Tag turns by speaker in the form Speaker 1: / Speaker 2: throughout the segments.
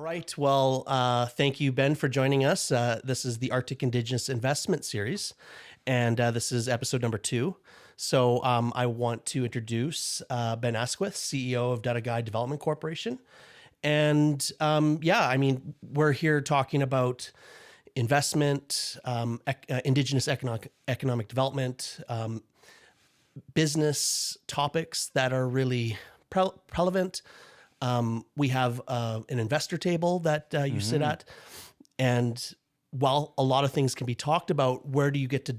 Speaker 1: right. Well, thank you, Ben, for joining us. This is the Arctic Indigenous Investment Series, and this is episode number 2. So I want to introduce Ben Asquith, CEO of Dàdàgáy Development Corporation. And we're here talking about investment, Indigenous economic development, business topics that are really relevant. We have an investor table that you sit at. And while a lot of things can be talked about, where do you get to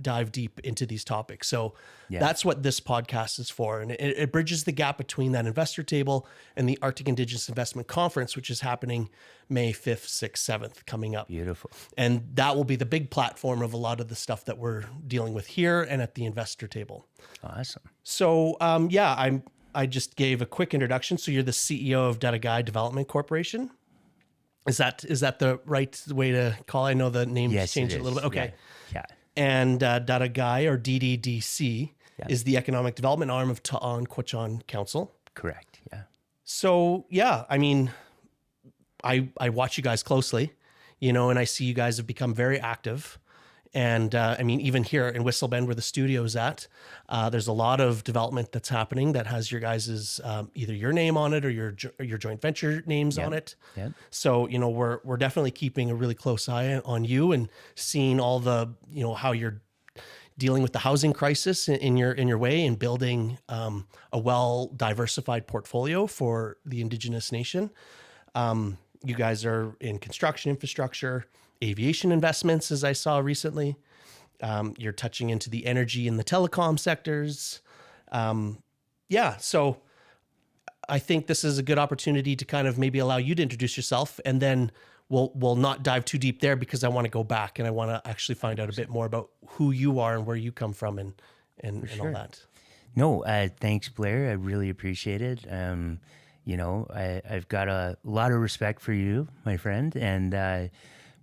Speaker 1: dive deep into these topics? So that's what this podcast is for. And it bridges the gap between that investor table and the Arctic Indigenous Investment Conference, which is happening May 5th, 6th, 7th coming up.
Speaker 2: Beautiful.
Speaker 1: And that will be the big platform of a lot of the stuff that we're dealing with here and at the investor table.
Speaker 2: Awesome.
Speaker 1: So, I just gave a quick introduction. So you're the CEO of Dàdàgáy Development Corporation. Is that the right way to call it? I know the name changed a little bit. Okay.
Speaker 2: Yeah.
Speaker 1: And Dàdàgáy, or DDDC, is the economic development arm of Ta'an Kwäch'än Council.
Speaker 2: Correct. Yeah.
Speaker 1: So, I watch you guys closely, and I see you guys have become very active. And even here in Whistle Bend, where the studio is at, there's a lot of development that's happening that has your guys' either your name on it or your joint venture names on it.
Speaker 2: Yep.
Speaker 1: So, we're definitely keeping a really close eye on you and seeing all the, how you're dealing with the housing crisis in your way and building a well diversified portfolio for the Indigenous nation. You guys are in construction infrastructure, aviation investments, as I saw recently. You're touching into the energy and the telecom sectors. So I think this is a good opportunity to kind of maybe allow you to introduce yourself, and then we'll not dive too deep there because I want to go back and I want to actually find out a bit more about who you are and where you come from and all that.
Speaker 2: No, thanks, Blair. I really appreciate it. I've got a lot of respect for you, my friend, and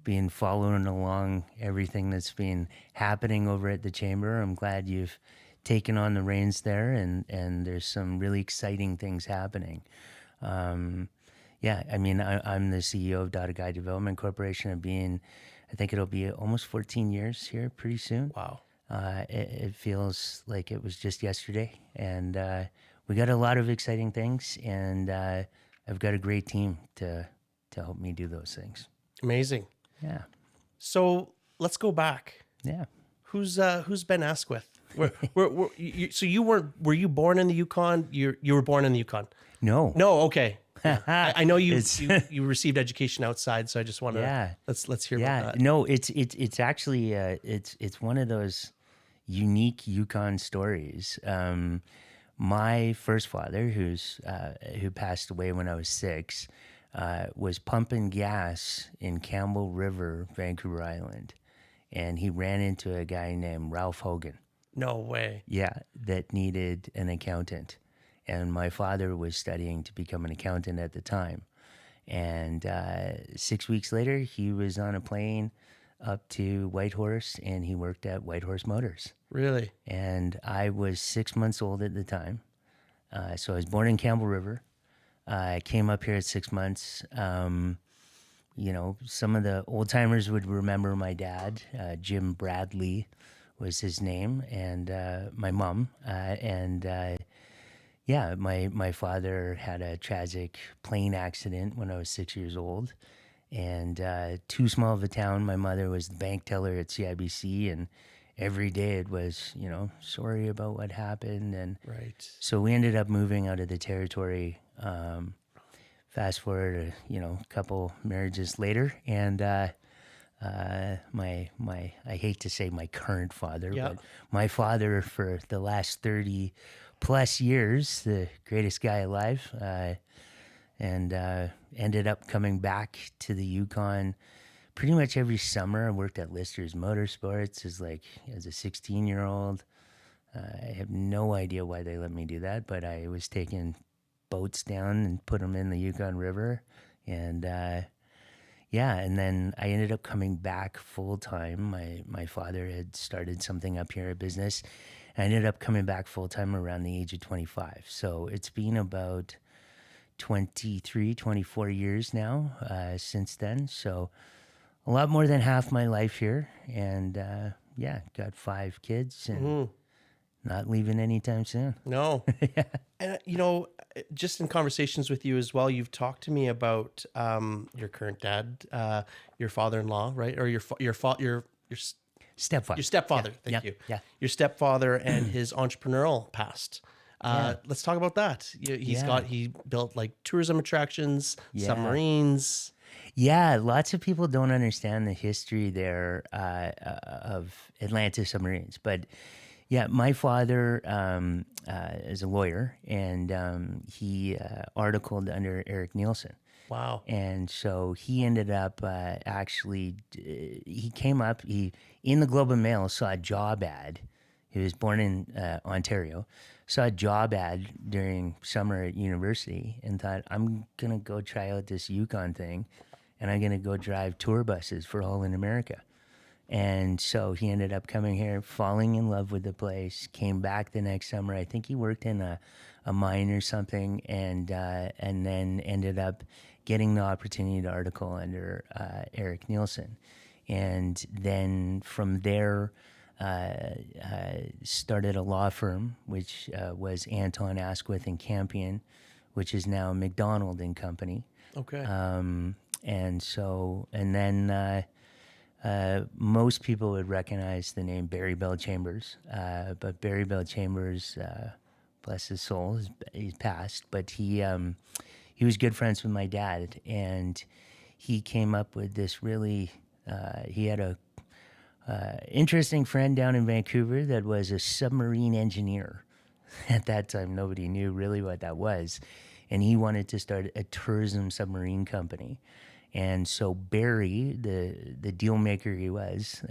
Speaker 2: been following along everything that's been happening over at the Chamber. I'm glad you've taken on the reins there, and there's some really exciting things happening. I'm the CEO of Dàdàgáy Development Corporation. I think it'll be almost 14 years here pretty soon.
Speaker 1: Wow.
Speaker 2: It feels like it was just yesterday, and we got a lot of exciting things, and I've got a great team to help me do those things.
Speaker 1: Amazing.
Speaker 2: Yeah.
Speaker 1: So let's go back.
Speaker 2: Yeah.
Speaker 1: Who's Ben Asquith? Were you born in the Yukon? You were born in the Yukon?
Speaker 2: No.
Speaker 1: Okay. Yeah. I know you received education outside, so I just want to let's hear about that.
Speaker 2: No, it's actually it's one of those unique Yukon stories. My first father, who passed away when I was 6, was pumping gas in Campbell River, Vancouver Island, and he ran into a guy named Ralph Hogan.
Speaker 1: No way.
Speaker 2: Yeah, that needed an accountant, and my father was studying to become an accountant at the time. And 6 weeks later, he was on a plane up to Whitehorse, and he worked at Whitehorse Motors.
Speaker 1: Really?
Speaker 2: And I was 6 months old at the time. So I was born in Campbell River. I came up here at 6 months. Some of the old timers would remember my dad. Jim Bradley was his name, and my mom. My father had a tragic plane accident when I was 6 years old. And too small of a town. My mother was the bank teller at CIBC, and every day it was, sorry about what happened. And
Speaker 1: right.
Speaker 2: So we ended up moving out of the territory. Fast forward, a couple marriages later, and my I hate to say my current father, but my father for the last 30 plus years, the greatest guy alive, and ended up coming back to the Yukon pretty much every summer. I worked at Lister's Motorsports as a 16-year-old. I have no idea why they let me do that, but I was taking boats down and put them in the Yukon River, and and then I ended up coming back full time. My father had started something up here, a business. I ended up coming back full time around the age of 25. So it's been about 23, 24 years now since then. So a lot more than half my life here. And yeah, got 5 kids and not leaving anytime soon.
Speaker 1: No. And, just in conversations with you as well, you've talked to me about your current dad, your father-in-law, right? Or your
Speaker 2: Stepfather.
Speaker 1: your stepfather. Thank you.
Speaker 2: Yeah.
Speaker 1: Your stepfather and his entrepreneurial past. Let's talk about that. He built like tourism attractions, submarines.
Speaker 2: Yeah, lots of people don't understand the history there of Atlantis submarines. But yeah, my father is a lawyer, and he articled under Eric Nielsen.
Speaker 1: Wow.
Speaker 2: And so he ended up he came up, in the Globe and Mail saw a job ad. He was born in Ontario, saw a job ad during summer at university and thought, I'm going to go try out this Yukon thing, and I'm going to go drive tour buses for All in America. And so he ended up coming here, falling in love with the place, came back the next summer. I think he worked in a mine or something, and then ended up getting the opportunity to article under Eric Nielsen. And then from there, started a law firm, which was Ta'an Kwäch'än Council, which is now McDonald and Company.
Speaker 1: Okay.
Speaker 2: And then most people would recognize the name Barry Bell Chambers, but Barry Bell Chambers, bless his soul, he's passed. But he was good friends with my dad, and he came up with this really. He had a interesting friend down in Vancouver that was a submarine engineer. At that time, nobody knew really what that was, and he wanted to start a tourism submarine company. And so Barry, the deal maker he was,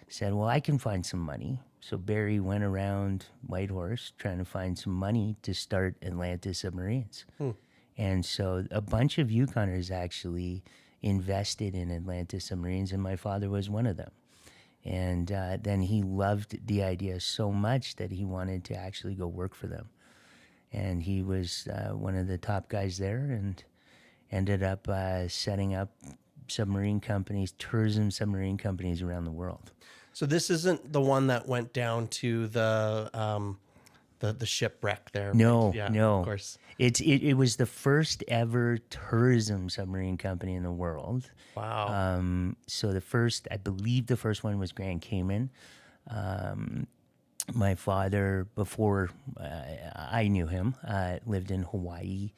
Speaker 2: said, well, I can find some money. So Barry went around Whitehorse trying to find some money to start Atlantis Submarines. And so a bunch of Yukoners actually invested in Atlantis Submarines, and my father was one of them. And then he loved the idea so much that he wanted to actually go work for them. And he was one of the top guys there, and ended up setting up submarine companies, tourism submarine companies around the world.
Speaker 1: So this isn't the one that went down to the shipwreck there.
Speaker 2: No,
Speaker 1: right? Yeah,
Speaker 2: no.
Speaker 1: Of course.
Speaker 2: It was the first ever tourism submarine company in the world.
Speaker 1: Wow.
Speaker 2: So I believe the first one was Grand Cayman. My father, before I knew him, lived in Hawaii.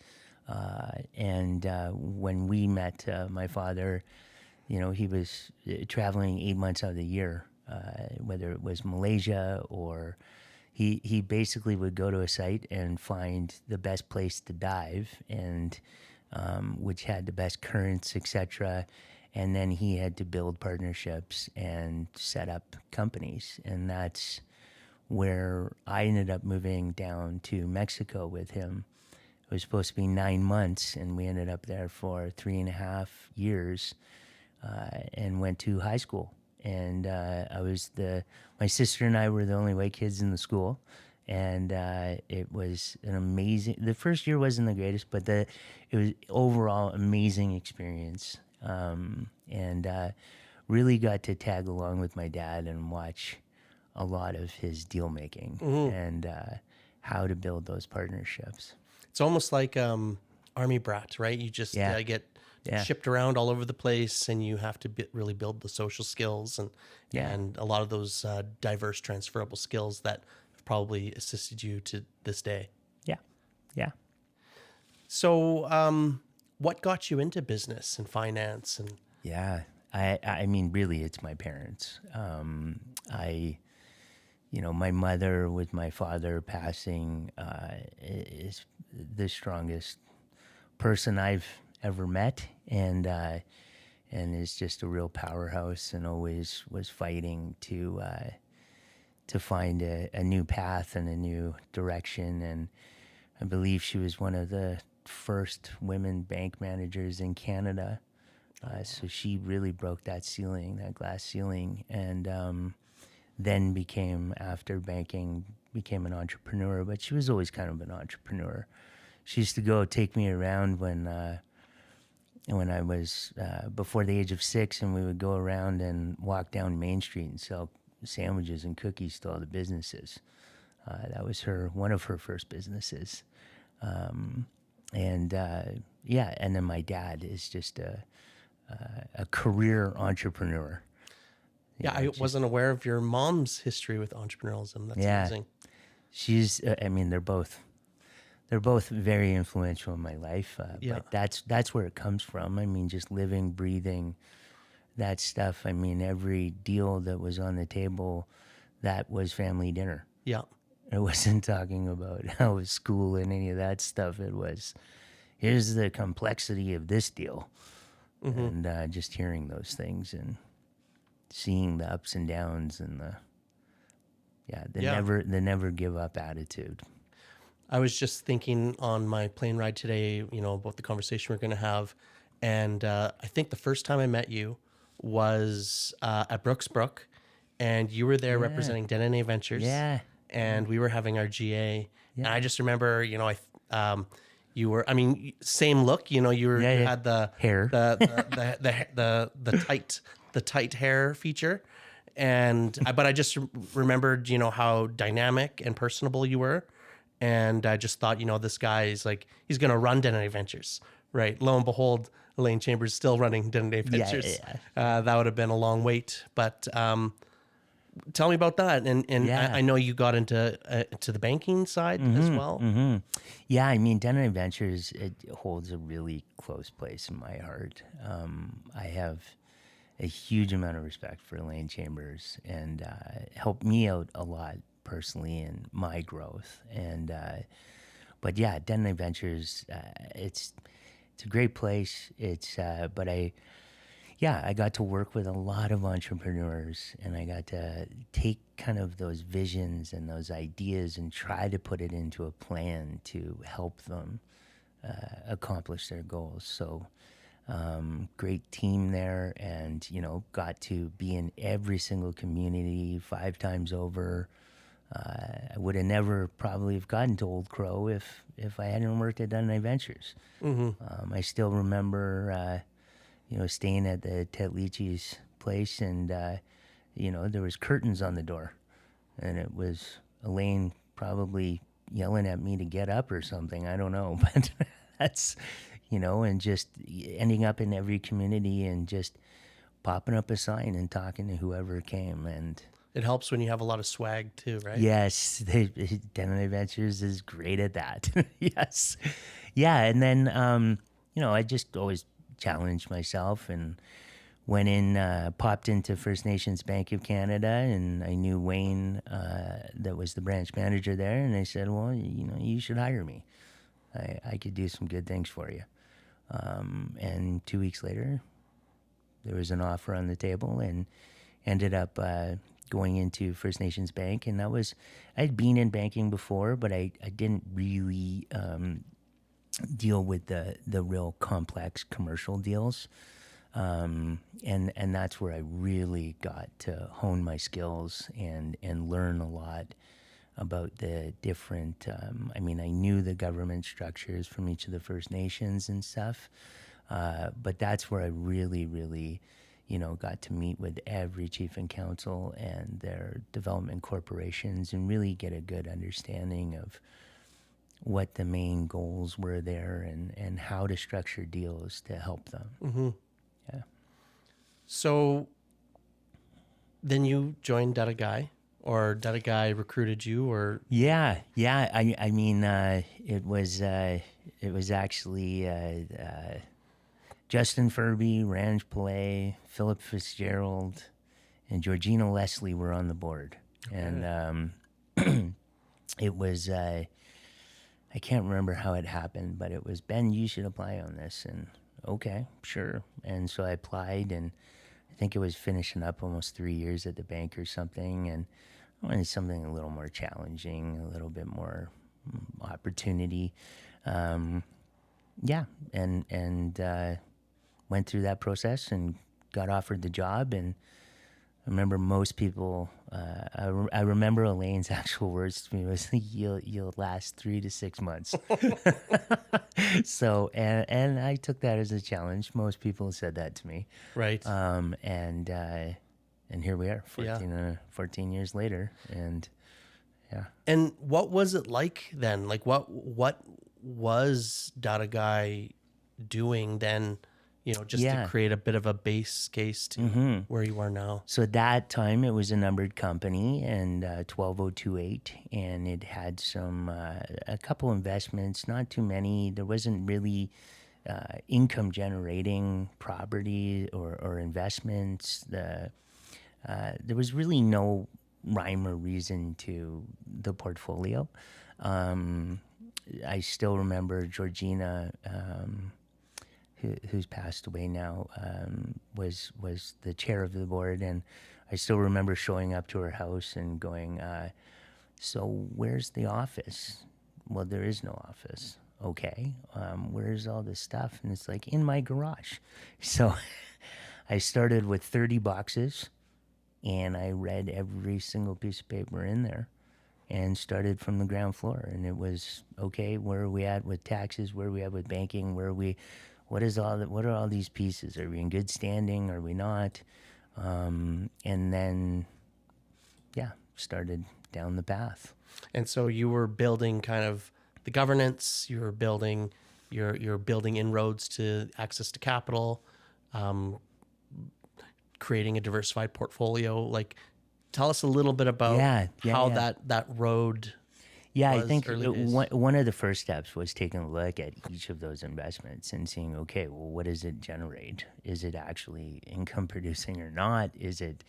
Speaker 2: And when we met my father, he was traveling 8 months out of the year, whether it was Malaysia or he basically would go to a site and find the best place to dive, and which had the best currents, etc. And then he had to build partnerships and set up companies. And that's where I ended up moving down to Mexico with him. It was supposed to be 9 months, and we ended up there for 3.5 years, and went to high school. And my sister and I were the only white kids in the school, and it was an amazing. The first year wasn't the greatest, but it was overall amazing experience, and really got to tag along with my dad and watch a lot of his deal making and how to build those partnerships.
Speaker 1: It's almost like Army brat, right? You just get shipped around all over the place, and you have to really build the social skills and a lot of those diverse transferable skills that have probably assisted you to this day.
Speaker 2: Yeah.
Speaker 1: So what got you into business and finance? And
Speaker 2: I mean, really, it's my parents. My mother with my father passing is the strongest person I've ever met, and is just a real powerhouse, and always was fighting to find a new path and a new direction. And I believe she was one of the first women bank managers in Canada. So she really broke that glass ceiling, and then after banking, became an entrepreneur. But she was always kind of an entrepreneur. she used to go take me around when I was before the age of 6, and we would go around and walk down Main Street and sell sandwiches and cookies to all the businesses. That was one of her first businesses. And then my dad is just a career entrepreneur.
Speaker 1: Yeah, I wasn't aware of your mom's history with entrepreneurialism. That's amazing.
Speaker 2: She's, they're both very influential in my life. But that's where it comes from. I mean, just living, breathing, that stuff. I mean, every deal that was on the table, that was family dinner.
Speaker 1: Yeah.
Speaker 2: I wasn't talking about how was school and any of that stuff. It was, here's the complexity of this deal. Mm-hmm. And just hearing those things and seeing the ups and downs and the never give up attitude.
Speaker 1: I was just thinking on my plane ride today, about the conversation we're going to have. And I think the first time I met you was at Brooksbrook, and you were there representing Naye Ventures.
Speaker 2: Yeah.
Speaker 1: And we were having our GA. Yeah. And I just remember, you were, same look, you had the
Speaker 2: hair,
Speaker 1: the tight hair feature. But I just remembered, how dynamic and personable you were. And I just thought, this guy is he's going to run Naye Ventures, right? Lo and behold, Elaine Chambers still running Naye Ventures. Yeah. That would have been a long wait, but tell me about that. And I know you got into to the banking side as well.
Speaker 2: Mm-hmm. Yeah, Naye Ventures, it holds a really close place in my heart. I have a huge amount of respect for Elaine Chambers, and helped me out a lot personally in my growth. And Naye Ventures, it's a great place. I got to work with a lot of entrepreneurs, and I got to take kind of those visions and those ideas and try to put it into a plan to help them accomplish their goals. So great team there, and got to be in every single community 5 times over. I would have never probably have gotten to Old Crow if I hadn't worked at Naye Ventures. Mm-hmm. I still remember staying at the Tetlichi's place, and there was curtains on the door, and it was Elaine probably yelling at me to get up or something. I don't know, but that's and just ending up in every community and just popping up a sign and talking to whoever came. And
Speaker 1: it helps when you have a lot of swag too, right?
Speaker 2: Yes, Naye Ventures is great at that. Yes, yeah, and then I just always challenged myself and went in, popped into First Nations Bank of Canada, and I knew Wayne, that was the branch manager there, and I said, well, you should hire me. I could do some good things for you. And 2 weeks later, there was an offer on the table, and ended up going into First Nations Bank. And I'd been in banking before, but I didn't really deal with the real complex commercial deals. And that's where I really got to hone my skills and learn a lot about the different, I knew the government structures from each of the First Nations and stuff, but that's where I really, really, got to meet with every chief and council and their development corporations and really get a good understanding of what the main goals were there and how to structure deals to help them.
Speaker 1: Mm-hmm.
Speaker 2: Yeah.
Speaker 1: So then you joined Dàdàgáy, or Dàdàgáy recruited you, or?
Speaker 2: Yeah. It was actually Justin Furby, Ranj Pillay, Philip Fitzgerald, and Georgina Leslie were on the board. Okay. And it was, I can't remember how it happened, but it was, Ben, you should apply on this. And okay, sure. And so I applied, and I think it was finishing up almost 3 years at the bank or something. And I wanted something a little more challenging, a little bit more opportunity. And went through that process and got offered the job. And I remember most people I remember Elaine's actual words to me was, "You'll last 3 to 6 months." So, and I took that as a challenge. Most people said that to me.
Speaker 1: Right.
Speaker 2: And here we are, 14 years later, and yeah.
Speaker 1: And what was it like then? Like what was Dàdàgáy doing then, just to create a bit of a base case to where you are now?
Speaker 2: So at that time, it was a numbered company, and 12028, and it had a couple investments, not too many. There wasn't really income generating property or investments. There was really no rhyme or reason to the portfolio. I still remember Georgina, who's passed away now, was the chair of the board, and I still remember showing up to her house and going, "So where's the office?" "Well, there is no office." "Okay, where's all this stuff?" And it's like, "In my garage." So I started with 30 boxes, and I read every single piece of paper in there and started from the ground floor. And it was, okay, where are we at with taxes? Where are we at with banking? What are all these pieces? Are we in good standing? Are we not? And then, started down the path.
Speaker 1: And so you were building kind of the governance, you were building, you're building inroads to access to capital, creating a diversified portfolio. Like, tell us a little bit about how that road.
Speaker 2: Yeah, I think one of the first steps was taking a look at each of those investments and seeing, okay, well, what does it generate? Is it actually income producing or not? Is it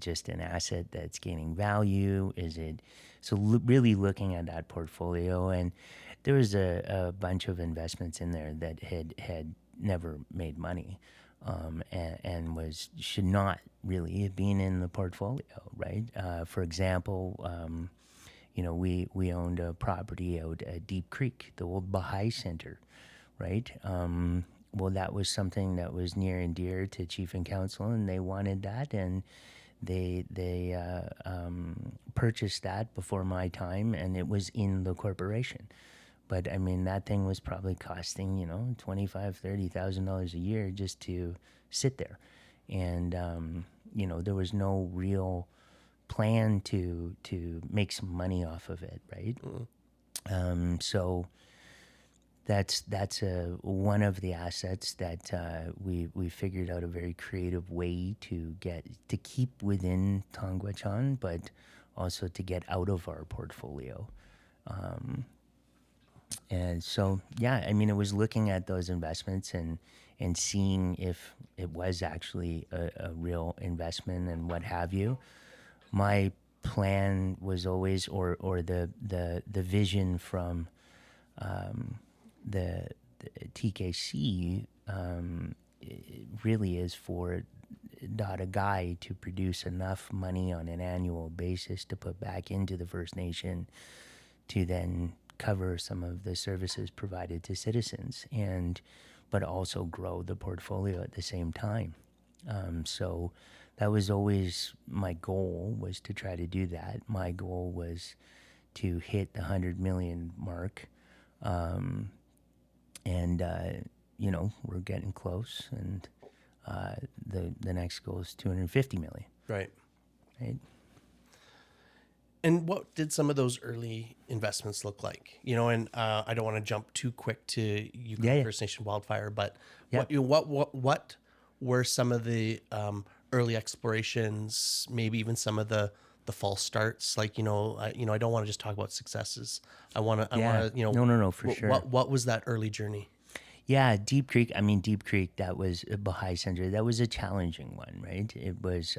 Speaker 2: just an asset that's gaining value? Really looking at that portfolio, and there was a bunch of investments in there that had never made money. And should not really have been in the portfolio, right? For example, we owned a property out at Deep Creek, the old Baha'i Center, right? Well, that was something that was near and dear to Chief and Council, and they wanted that, and they purchased that before my time, and it was in the corporation. But I mean, that thing was probably costing, $25,000-$30,000 a year just to sit there. And, there was no real plan to make some money off of it, right? So that's one of the assets that we figured out a very creative way to keep within Ta'an Kwäch'än, but also to get out of our portfolio. And so, it was looking at those investments and seeing if it was actually a real investment and what have you. My plan was always, or the vision from the TKC really is for Dàdàgáy to produce enough money on an annual basis to put back into the First Nation to then cover some of the services provided to citizens, but also grow the portfolio at the same time. So that was always my goal, was to try to do that. My goal was to hit the 100 million mark, and we're getting close, and the next goal is 250 million.
Speaker 1: Right.
Speaker 2: Right.
Speaker 1: And what did some of those early investments look like? And I don't want to jump too quick to Yukon First Nation Wildfire, but what were some of the early explorations? Maybe even some of the false starts. Like I don't want to just talk about successes. I want to.
Speaker 2: No, for sure.
Speaker 1: What was that early journey?
Speaker 2: Yeah, Deep Creek. Deep Creek. That was a Baha'i Center. That was a challenging one, right? It was.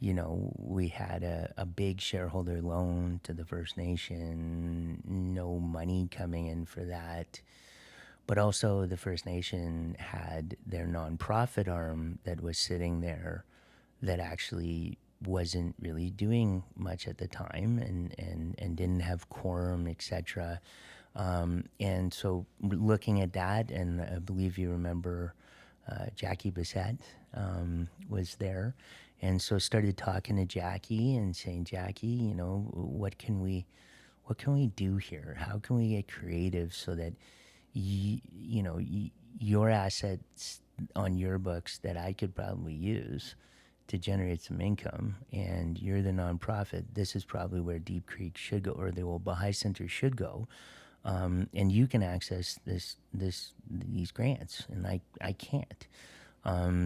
Speaker 2: We had a big shareholder loan to the First Nation, no money coming in for that. But also the First Nation had their nonprofit arm that was sitting there that actually wasn't really doing much at the time and didn't have quorum, etc. And so looking at that, and I believe you remember Jackie Bissett was there. And so started talking to Jackie and saying, Jackie, you know, what can we do here? How can we get creative so that your assets on your books that I could probably use to generate some income, and you're the nonprofit. This is probably where Deep Creek should go, or the old Baha'i Center should go, and you can access these grants, and I can't.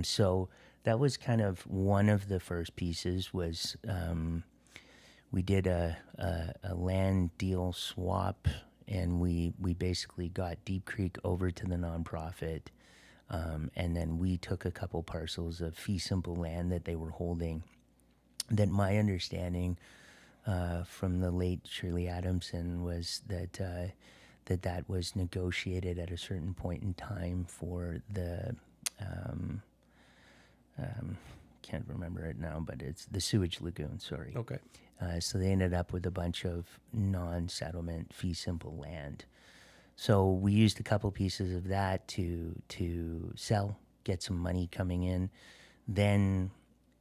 Speaker 2: So that was kind of one of the first pieces. Was we did a land deal swap, and we basically got Deep Creek over to the nonprofit. And then we took a couple parcels of fee simple land that they were holding, that my understanding from the late Shirley Adamson was that that was negotiated at a certain point in time for the, can't remember it now, but it's the sewage lagoon, sorry.
Speaker 1: Okay.
Speaker 2: So they ended up with a bunch of non-settlement fee simple land. So we used a couple pieces of that to sell, get some money coming in. Then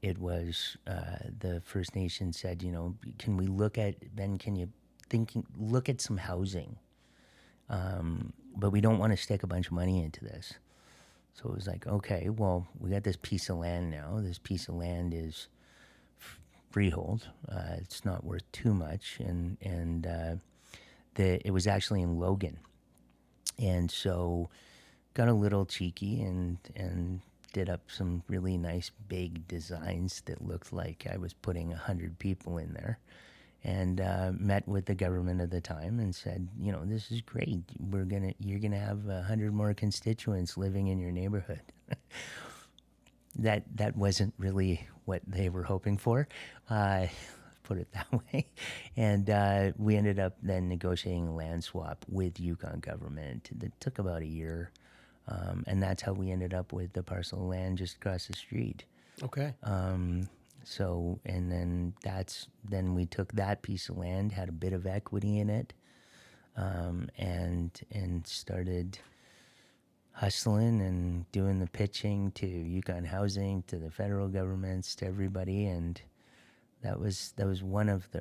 Speaker 2: it was the First Nation said, you know, can we look at, Ben, can you look at some housing? But we don't want to stick a bunch of money into this. So it was like, okay, well, we got this piece of land now. This piece of land is freehold. It's not worth too much. And it was actually in Logan. And so got a little cheeky and did up some really nice big designs that looked like I was putting 100 people in there, and met with the government at the time and said, you know, this is great. You're gonna have 100 more constituents living in your neighborhood. That wasn't really what they were hoping for. Put it that way. And we ended up then negotiating a land swap with Yukon government. It took about a year. And that's how we ended up with the parcel of land just across the street.
Speaker 1: Okay.
Speaker 2: So, and then we took that piece of land, had a bit of equity in it, and started hustling and doing the pitching to Yukon Housing, to the federal governments, to everybody. And that was one of the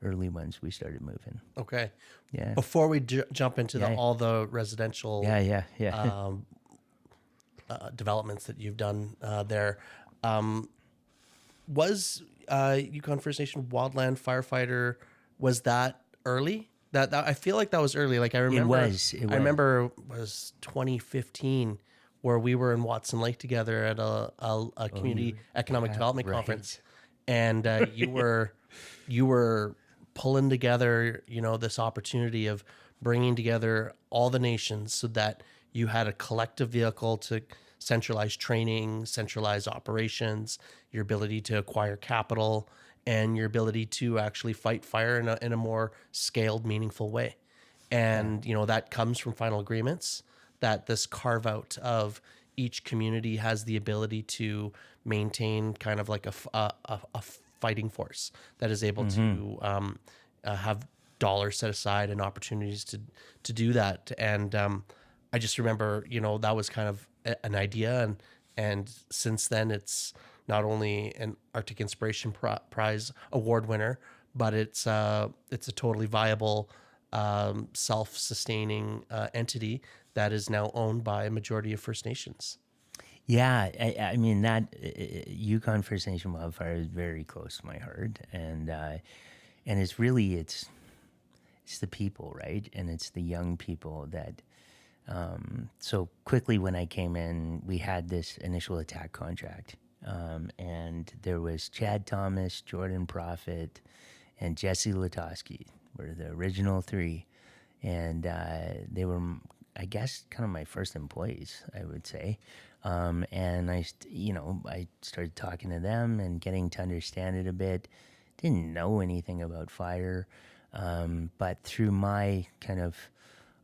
Speaker 2: early ones we started moving.
Speaker 1: Okay.
Speaker 2: Yeah.
Speaker 1: Before we jump into all the residential developments that you've done there, was Yukon First Nation Wildland Firefighter, was that early? That I feel like that was early. Like I remember,
Speaker 2: It was.
Speaker 1: I remember it was 2015 where we were in Watson Lake together at a community economic development conference, and you were pulling together, you know, this opportunity of bringing together all the nations so that you had a collective vehicle to centralize training, centralize operations, your ability to acquire capital, and your ability to actually fight fire in a more scaled, meaningful way. And, you know, that comes from final agreements, that this carve out of each community has the ability to maintain kind of like a fighting force that is able to have dollars set aside and opportunities to do that. And I just remember, you know, that was kind of an idea, and since then it's not only an Arctic Inspiration Prize award winner, but it's a totally viable self-sustaining entity that is now owned by a majority of First Nations.
Speaker 2: Yeah, I mean that Yukon First Nation Wildfire is very close to my heart, and it's really it's the people, right? And it's the young people that. So quickly when I came in, we had this initial attack contract, and there was Chad Thomas, Jordan Prophet, and Jesse Latosky were the original three, and they were, I guess, kind of my first employees, I would say. And I started talking to them and getting to understand it a bit. Didn't know anything about fire, but through my kind of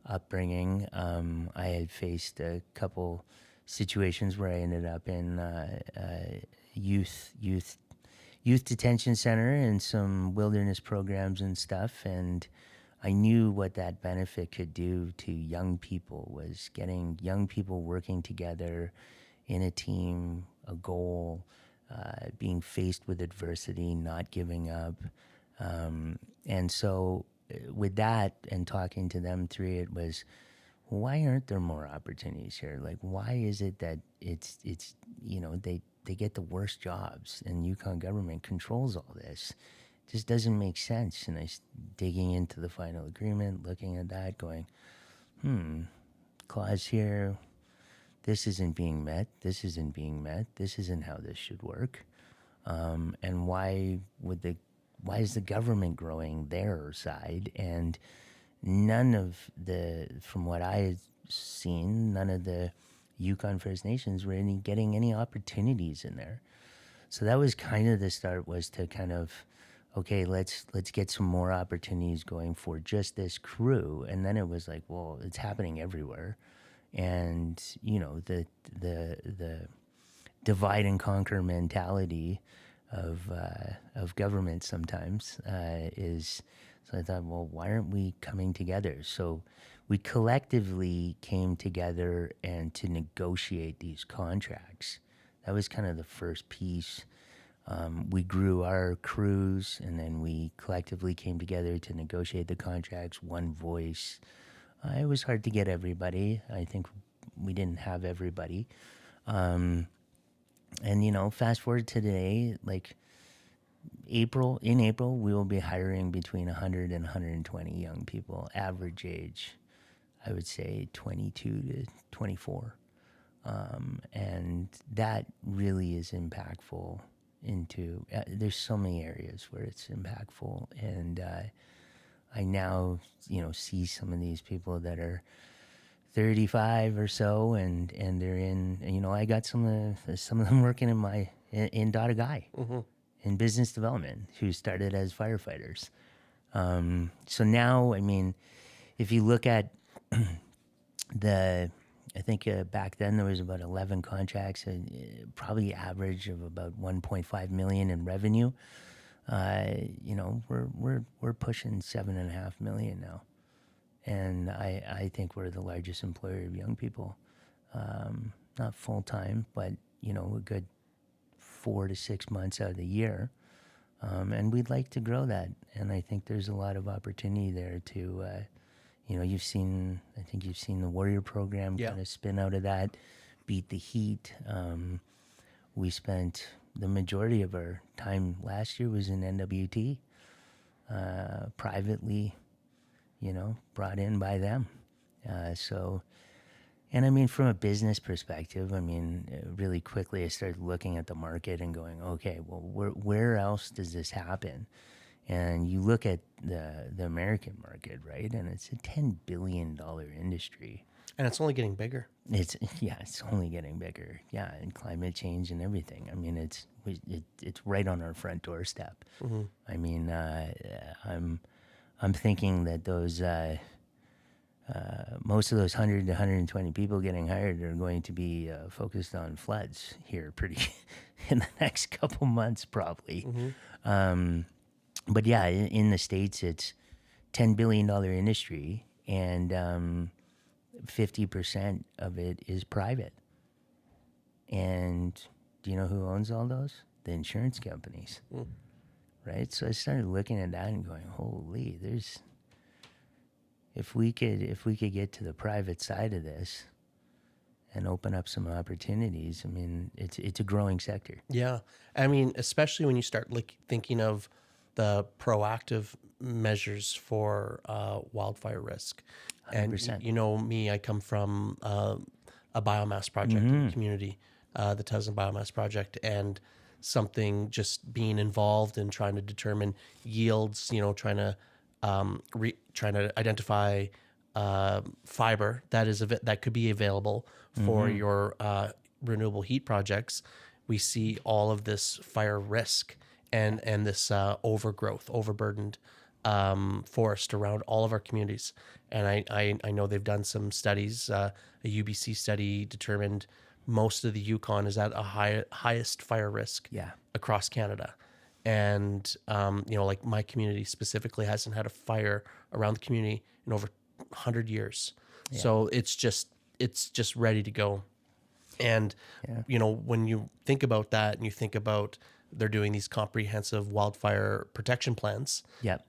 Speaker 2: upbringing, I had faced a couple situations where I ended up in youth detention center and some wilderness programs and stuff, and I knew what that benefit could do to young people, was getting young people working together in a team, a goal, being faced with adversity, not giving up. And so with that and talking to them three, it was, why aren't there more opportunities here? Like, why is it that it's they get the worst jobs and Yukon government controls all this? It just doesn't make sense. And digging into the final agreement, looking at that, going, clause here, this isn't being met, this isn't being met, this isn't how this should work. And why is the government growing their side? And from what I had seen, none of the Yukon First Nations were getting any opportunities in there. So that was kind of the start, was to kind of, okay, let's get some more opportunities going for just this crew. And then it was like, well, it's happening everywhere. And, the divide and conquer mentality of government sometimes is, so I thought, well, why aren't we coming together? So we collectively came together and to negotiate these contracts. That was kind of the first piece. We grew our crews, and then we collectively came together to negotiate the contracts, one voice. It was hard to get everybody. I think we didn't have everybody. And, fast forward to today, like in April, we will be hiring between 100 and 120 young people, average age, I would say 22 to 24. And that really is impactful there's so many areas where it's impactful. And I now, see some of these people that are 35 or so, and they're in, I got some of them working in Dàdàgáy in business development, who started as firefighters. So now, if you look at I think back then there was about 11 contracts, and probably average of about 1.5 million in revenue. We're pushing 7.5 million now, and I think we're the largest employer of young people, not full time, but a good 4 to 6 months out of the year, and we'd like to grow that. And I think there's a lot of opportunity there to. I think you've seen the Warrior program kind of spin out of that, Beat the Heat. We spent the majority of our time last year was in NWT, privately, brought in by them. From a business perspective, really quickly I started looking at the market and going, okay, well, where else does this happen? And you look at the American market, right? And it's a $10 billion industry.
Speaker 1: And it's only getting bigger.
Speaker 2: It's only getting bigger. Yeah, and climate change and everything. It's right on our front doorstep. Mm-hmm. I'm thinking that those most of those 100 to 120 people getting hired are going to be focused on floods here in the next couple months, probably. Mm-hmm. But yeah, in the States, it's $10 billion industry, and 50% of it is private. And do you know who owns all those? The insurance companies, right? So I started looking at that and going, holy, if we could get to the private side of this and open up some opportunities, it's a growing sector.
Speaker 1: Yeah. Especially when you start thinking of the proactive measures for wildfire risk.
Speaker 2: 100%.
Speaker 1: And me, I come from a biomass project in the community, the Ta'an Biomass Project, and something just being involved in trying to determine yields, trying to identify fiber that could be available for your renewable heat projects. We see all of this fire risk and this overburdened forest around all of our communities. And I know they've done some studies. A UBC study determined most of the Yukon is at a highest fire risk across Canada. And, my community specifically hasn't had a fire around the community in over 100 years. Yeah. So it's just ready to go. And, when you think about that and you think about they're doing these comprehensive wildfire protection plans,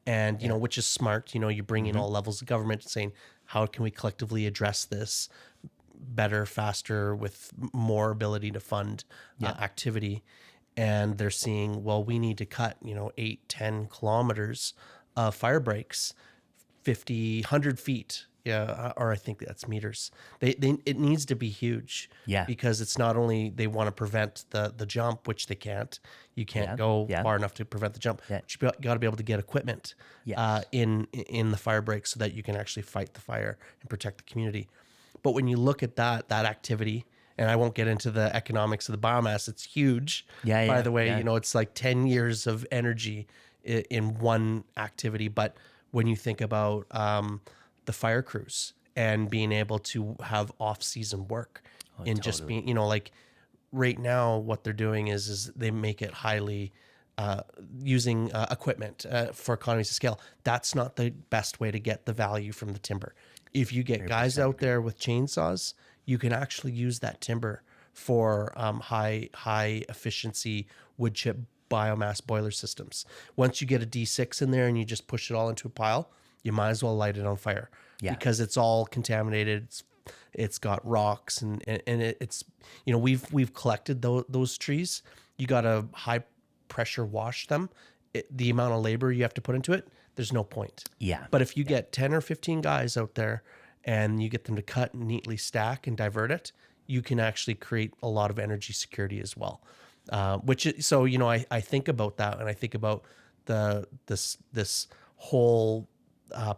Speaker 1: and, which is smart, you bring in all levels of government saying, how can we collectively address this better, faster, with more ability to fund activity? And they're seeing, well, we need to cut, 8, 10 kilometers of fire breaks, 50, 100 feet. Yeah, or I think that's meters. It needs to be huge. Because it's not only they want to prevent the jump, which they can't. You can't go far enough to prevent the jump. But you got to be able to get equipment in the fire break so that you can actually fight the fire and protect the community. But when you look at that activity, and I won't get into the economics of the biomass, it's huge. By the way, it's like 10 years of energy in one activity. But when you think about the fire crews and being able to have off-season work just being, like right now, what they're doing is they make it highly using equipment for economies of scale. That's not the best way to get the value from the timber. If you get guys out there with chainsaws, you can actually use that timber for high efficiency wood chip biomass boiler systems. Once you get a D6 in there and you just push it all into a pile, you might as well light it on fire because it's all contaminated. It's got rocks and it's, we've collected those trees. You got to high pressure wash them. The amount of labor you have to put into it, there's no point. But if you get 10 or 15 guys out there and you get them to cut and neatly stack and divert it, you can actually create a lot of energy security as well. I think about that, and I think about this whole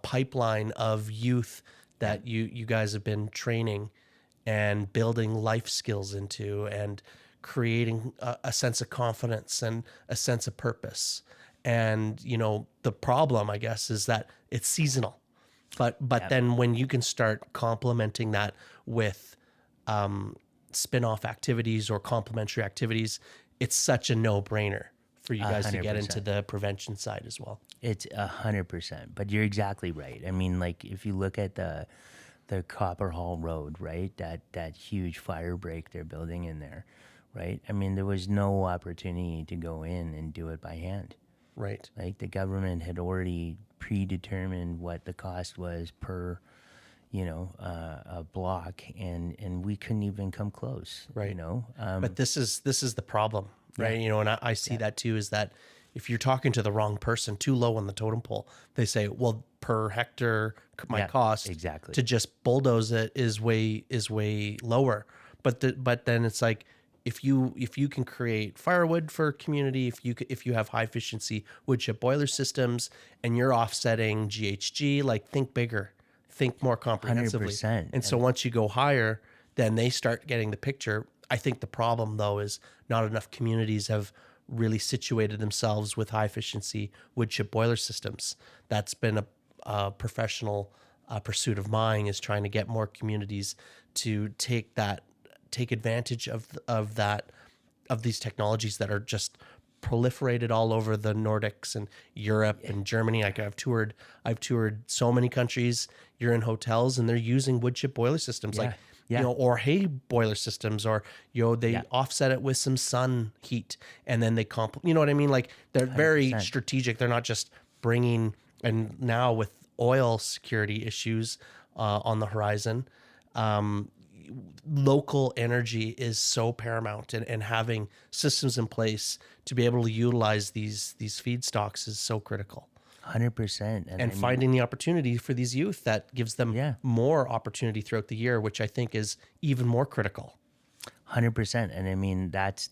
Speaker 1: pipeline of youth that you guys have been training and building life skills into, and creating a sense of confidence and a sense of purpose. And the problem, I guess, is that it's seasonal. But then when you can start complementing that with spin-off activities or complementary activities, it's such a no-brainer for you guys 100%. To get into the prevention side as well.
Speaker 2: It's 100%, but you're exactly right. I mean, like if you look at the Copper Hall Road, right, that huge fire break they're building in there, right? I mean, there was no opportunity to go in and do it by hand.
Speaker 1: Right.
Speaker 2: Like the government had already predetermined what the cost was per, a block, and we couldn't even come close.
Speaker 1: Right. But this is the problem, right? And I see that too, is that if you're talking to the wrong person, too low on the totem pole, they say, well, per hectare, my cost to just bulldoze it is way lower. But then it's like, if you can create firewood for a community, if you have high efficiency wood chip boiler systems, and you're offsetting GHG, like think bigger, think more comprehensively.
Speaker 2: 100%.
Speaker 1: And so once you go higher, then they start getting the picture. I think the problem though is not enough communities have really situated themselves with high efficiency wood chip boiler systems. That's been a professional pursuit of mine, is trying to get more communities to take advantage of these technologies that are just proliferated all over the Nordics and Europe and Germany. I've toured so many countries. You're in hotels and they're using wood chip boiler systems, or hay boiler systems, or they offset it with some sun heat, and then they you know what I mean? Like they're 100%. Very strategic. They're not just bringing, and now with oil security issues on the horizon, local energy is so paramount, and having systems in place to be able to utilize these feedstocks is so critical.
Speaker 2: 100%.
Speaker 1: And finding the opportunity for these youth that gives them more opportunity throughout the year, which I think is even more critical.
Speaker 2: 100%. And I mean, that's,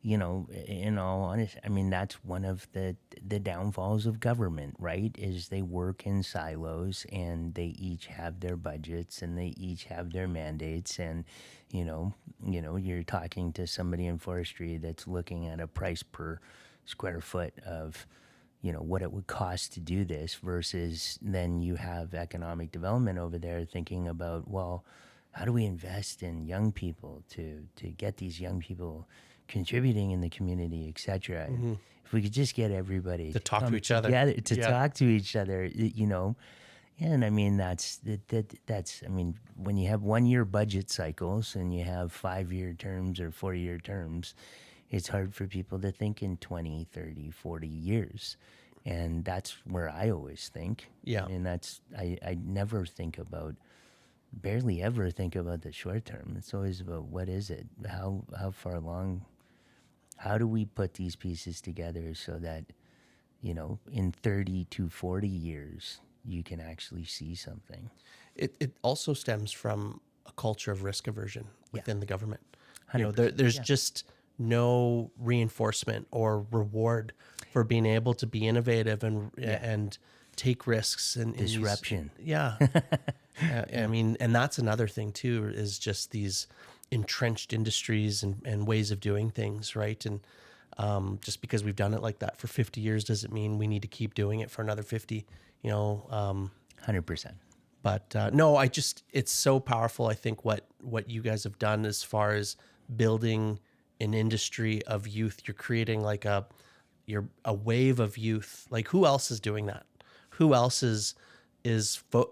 Speaker 2: in all honesty, I mean, that's one of the downfalls of government, right? Is they work in silos, and they each have their budgets, and they each have their mandates. And, you're talking to somebody in forestry that's looking at a price per square foot of, what it would cost to do this, versus then you have economic development over there thinking about, well, how do we invest in young people to get these young people contributing in the community, etc. If we could just get everybody
Speaker 1: to talk to each other,
Speaker 2: talk to each other, And I mean, that's, I mean, when you have 1 year budget cycles and you have 5 year terms or 4 year terms, it's hard for people to think in 20, 30, 40 years. And that's where I always think.
Speaker 1: Yeah.
Speaker 2: And I never think about, barely ever think about the short term. It's always about what is it? How far along? How do we put these pieces together so that, in 30 to 40 years, you can actually see something?
Speaker 1: It also stems from a culture of risk aversion within the government.
Speaker 2: 100%,
Speaker 1: There's just no reinforcement or reward for being able to be innovative and take risks and
Speaker 2: Disruption.
Speaker 1: I mean, and that's another thing too, is just these entrenched industries and ways of doing things, right? And just because we've done it like that for 50 years doesn't mean we need to keep doing it for another 50,
Speaker 2: 100%.
Speaker 1: But no, it's so powerful. I think what you guys have done as far as building an industry of youth, you're creating like a wave of youth. Like, who else is doing that? Who else is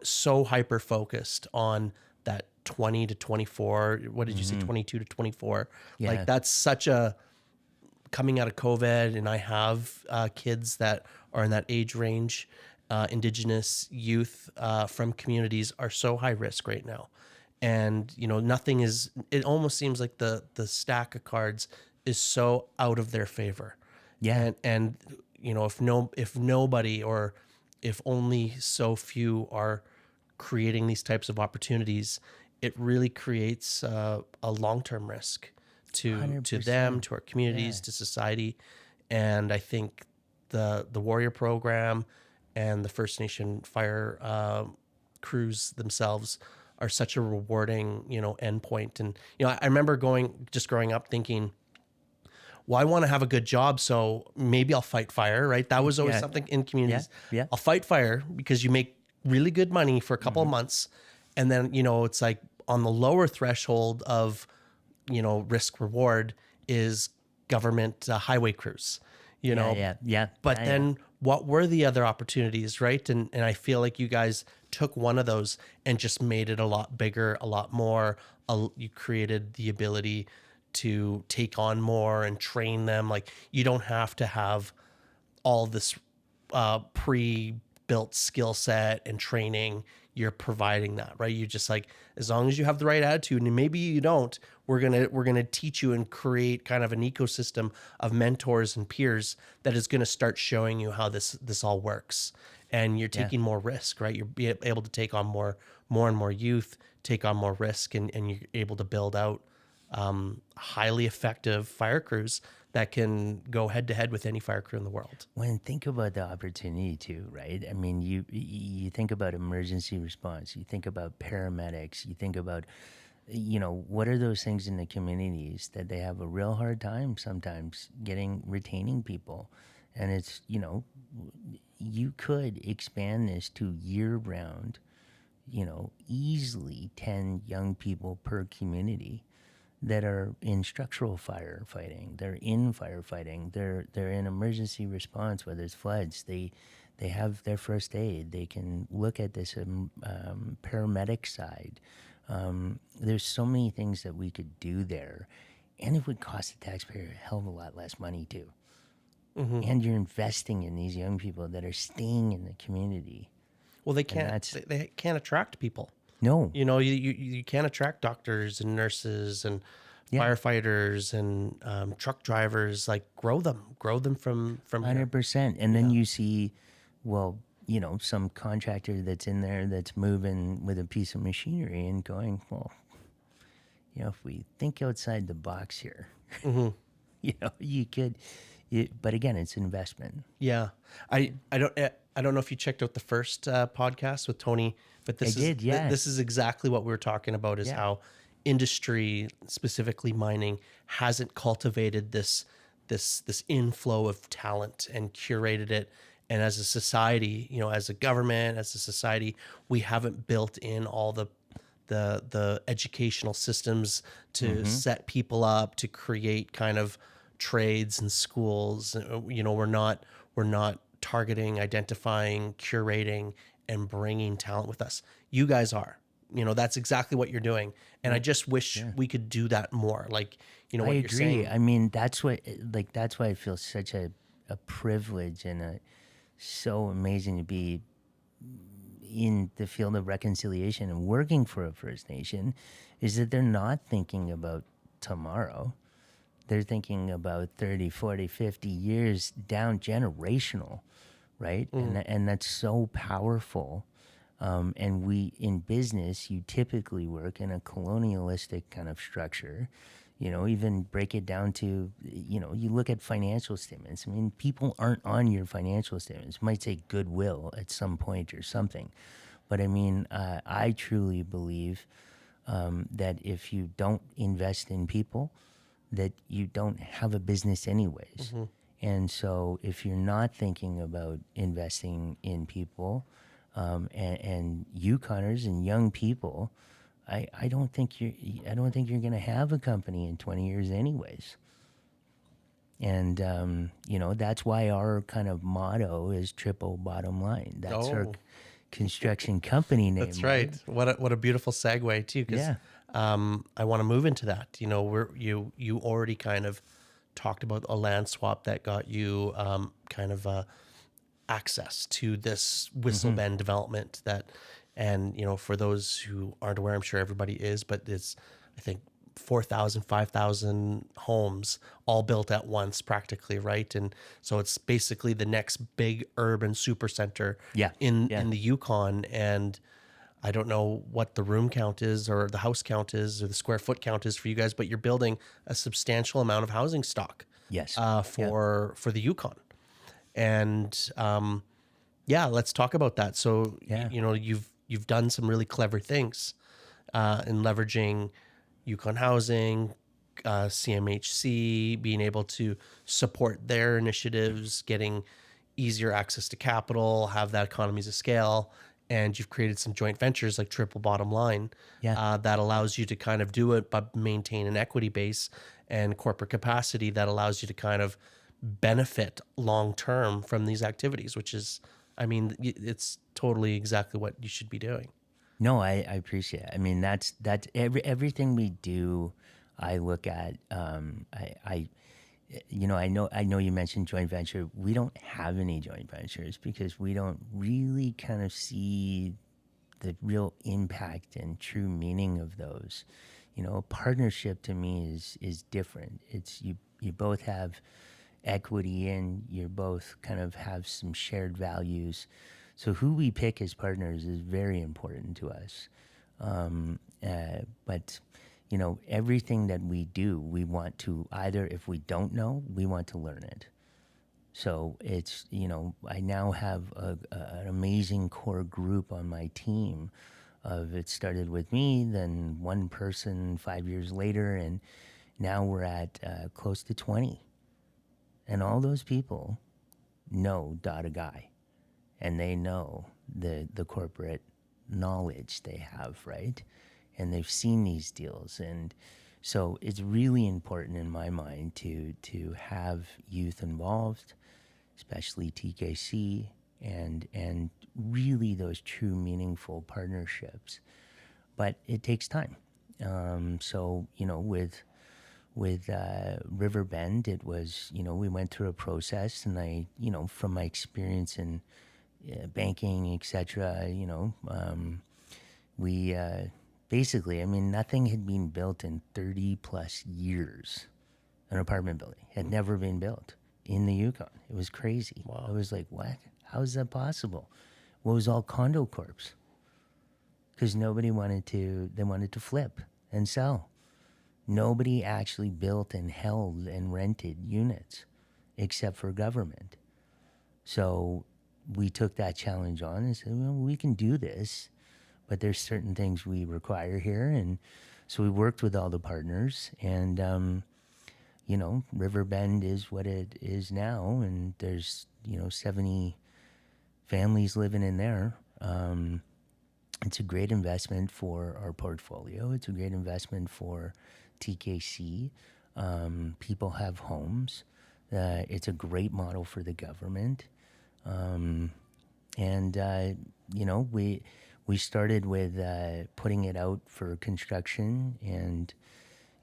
Speaker 1: so hyper focused on that 20 to 24? What did you say? 22 to 24?
Speaker 2: Yeah.
Speaker 1: Like, that's such a, coming out of COVID, and I have kids that are in that age range. Indigenous youth from communities are so high risk right now. And, nothing is, it almost seems like the stack of cards is so out of their favor.
Speaker 2: Yeah.
Speaker 1: And if nobody, or if only so few are creating these types of opportunities, it really creates a long-term risk to
Speaker 2: 100%.
Speaker 1: them, to our communities, to society. And I think the Warrior program and the First Nation fire crews themselves are such a rewarding, endpoint. And, I remember growing up thinking, well, I want to have a good job, so maybe I'll fight fire, right? That was always something in communities.
Speaker 2: Yeah.
Speaker 1: I'll fight fire because you make really good money for a couple of months. And then, it's like on the lower threshold of, risk reward is government highway crews,
Speaker 2: Yeah.
Speaker 1: But then what were the other opportunities, right? And I feel like you guys took one of those and just made it a lot bigger, a lot more. You created the ability to take on more and train them. Like, you don't have to have all this pre-built skill set and training. You're providing that, right? You just, like, as long as you have the right attitude, and maybe you don't, we're gonna teach you and create kind of an ecosystem of mentors and peers that is gonna start showing you how this all works. And you're taking more risk, right? You're able to take on more and more youth, take on more risk, and you're able to build out highly effective fire crews that can go head to head with any fire crew in the world.
Speaker 2: When think about the opportunity too, right? I mean, you think about emergency response, you think about paramedics, you think about, what are those things in the communities that they have a real hard time sometimes retaining people. And it's, you could expand this to year round, easily 10 young people per community that are in structural firefighting, they're in firefighting, they're in emergency response, whether it's floods, they have their first aid, they can look at this paramedic side. There's so many things that we could do there, and it would cost the taxpayer a hell of a lot less money too. And you're investing in these young people that are staying in the community.
Speaker 1: Well, they can't attract people.
Speaker 2: No.
Speaker 1: You can't attract doctors and nurses and firefighters and truck drivers. Like, grow them from
Speaker 2: 100%. And then you see, well, some contractor that's in there that's moving with a piece of machinery and going, well, if we think outside the box here, you could. But again, it's investment.
Speaker 1: Yeah, I don't know if you checked out the first podcast with Tony, but this is exactly what we were talking about, is how industry, specifically mining, hasn't cultivated this inflow of talent and curated it. And as a society, as a government, as a society, we haven't built in all the educational systems to set people up, to create kind of trades and schools. We're not targeting, identifying, curating, and bringing talent with us. You guys are. That's exactly what you're doing. And I just wish we could do that more. Like,
Speaker 2: I
Speaker 1: what
Speaker 2: agree.
Speaker 1: you're saying.
Speaker 2: I mean, that's why I feel such a privilege and so amazing to be in the field of reconciliation and working for a First Nation, is that they're not thinking about tomorrow. They're thinking about 30, 40, 50 years down, generational, right? And that's so powerful. And we, in business, you typically work in a colonialistic kind of structure. Even break it down to, you look at financial statements. I mean, people aren't on your financial statements. It might say goodwill at some point or something. But I mean, I truly believe that if you don't invest in people, that you don't have a business anyways. And so if you're not thinking about investing in people and Yukoners and young people, I don't think you're going to have a company in 20 years anyways. And that's why our kind of motto is triple bottom line. That's our construction company name.
Speaker 1: That's right. What a beautiful segue too, because I want to move into that. You already kind of talked about a land swap that got you access to this Whistle Bend development and for those who aren't aware, I'm sure everybody is, but it's, I think, 4,000, 5,000 homes all built at once practically, right? And so it's basically the next big urban supercenter in the Yukon. And I don't know what the room count is or the house count is or the square foot count is for you guys, but you're building a substantial amount of housing stock for the Yukon. And let's talk about that. So, you've done some really clever things in leveraging Yukon Housing, CMHC, being able to support their initiatives, getting easier access to capital, have that economies of scale. And you've created some joint ventures like Triple Bottom Line that allows you to kind of do it, but maintain an equity base and corporate capacity that allows you to kind of benefit long-term from these activities, which is, I mean, it's totally exactly what you should be doing.
Speaker 2: No, I appreciate it. I mean, that's everything we do. I look at. I know you mentioned joint venture. We don't have any joint ventures because we don't really kind of see the real impact and true meaning of those. A partnership to me is different. It's you both have equity and you both kind of have some shared values. So who we pick as partners is very important to us. But everything that we do, we want to either, if we don't know, we want to learn it. So it's, I now have an amazing core group on my team. It started with me, then one person 5 years later, and now we're at close to 20. And all those people know Dàdàgáy. And they know the corporate knowledge they have, right? And they've seen these deals. And so it's really important in my mind to have youth involved, especially TKC, and really those true meaningful partnerships. But it takes time. So, with Riverbend, it was, we went through a process, and I, from my experience in banking, etc. We basically, I mean, nothing had been built in 30 plus years. An apartment building had never been built in the Yukon. It was crazy. Wow. I was like, what? How is that possible? Well, it was all condo corps because nobody wanted to. They wanted to flip and sell. Nobody actually built and held and rented units except for government. So we took that challenge on and said, well, we can do this, but there's certain things we require here. And so we worked with all the partners, and, Riverbend is what it is now. And there's, 70 families living in there. It's a great investment for our portfolio. It's a great investment for TKC. People have homes. It's a great model for the government. And we started with putting it out for construction, and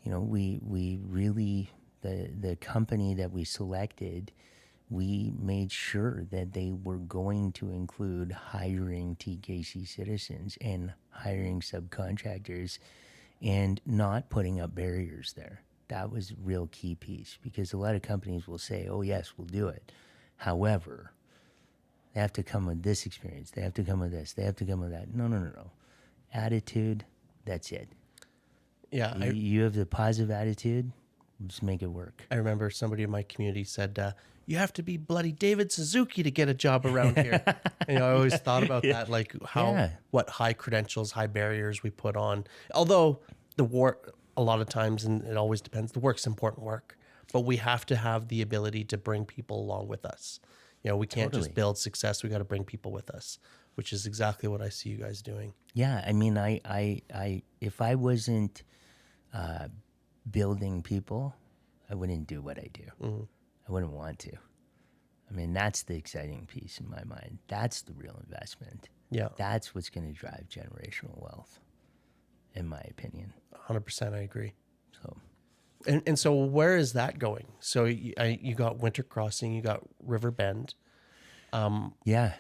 Speaker 2: we really, the company that we selected, we made sure that they were going to include hiring TKC citizens and hiring subcontractors and not putting up barriers there. That was a real key piece, because a lot of companies will say, oh yes, we'll do it. However, they have to come with this experience. They have to come with this. They have to come with that. No. Attitude, that's it.
Speaker 1: Yeah.
Speaker 2: You have the positive attitude, just make it work.
Speaker 1: I remember somebody in my community said, you have to be bloody David Suzuki to get a job around here. And, I always thought about that, like what high credentials, high barriers we put on. Although a lot of times, and it always depends, the work's important work, but we have to have the ability to bring people along with us. We can't just build success. We got to bring people with us, which is exactly what I see you guys doing.
Speaker 2: Yeah. I mean, I if I wasn't building people, I wouldn't do what I do. Mm-hmm. I wouldn't want to. I mean, that's the exciting piece in my mind. That's the real investment.
Speaker 1: Yeah.
Speaker 2: That's what's going to drive generational wealth, in my opinion.
Speaker 1: 100%, I agree.
Speaker 2: So,
Speaker 1: and so where is that going? So you got Winter Crossing, you got River Bend.
Speaker 2: Yeah.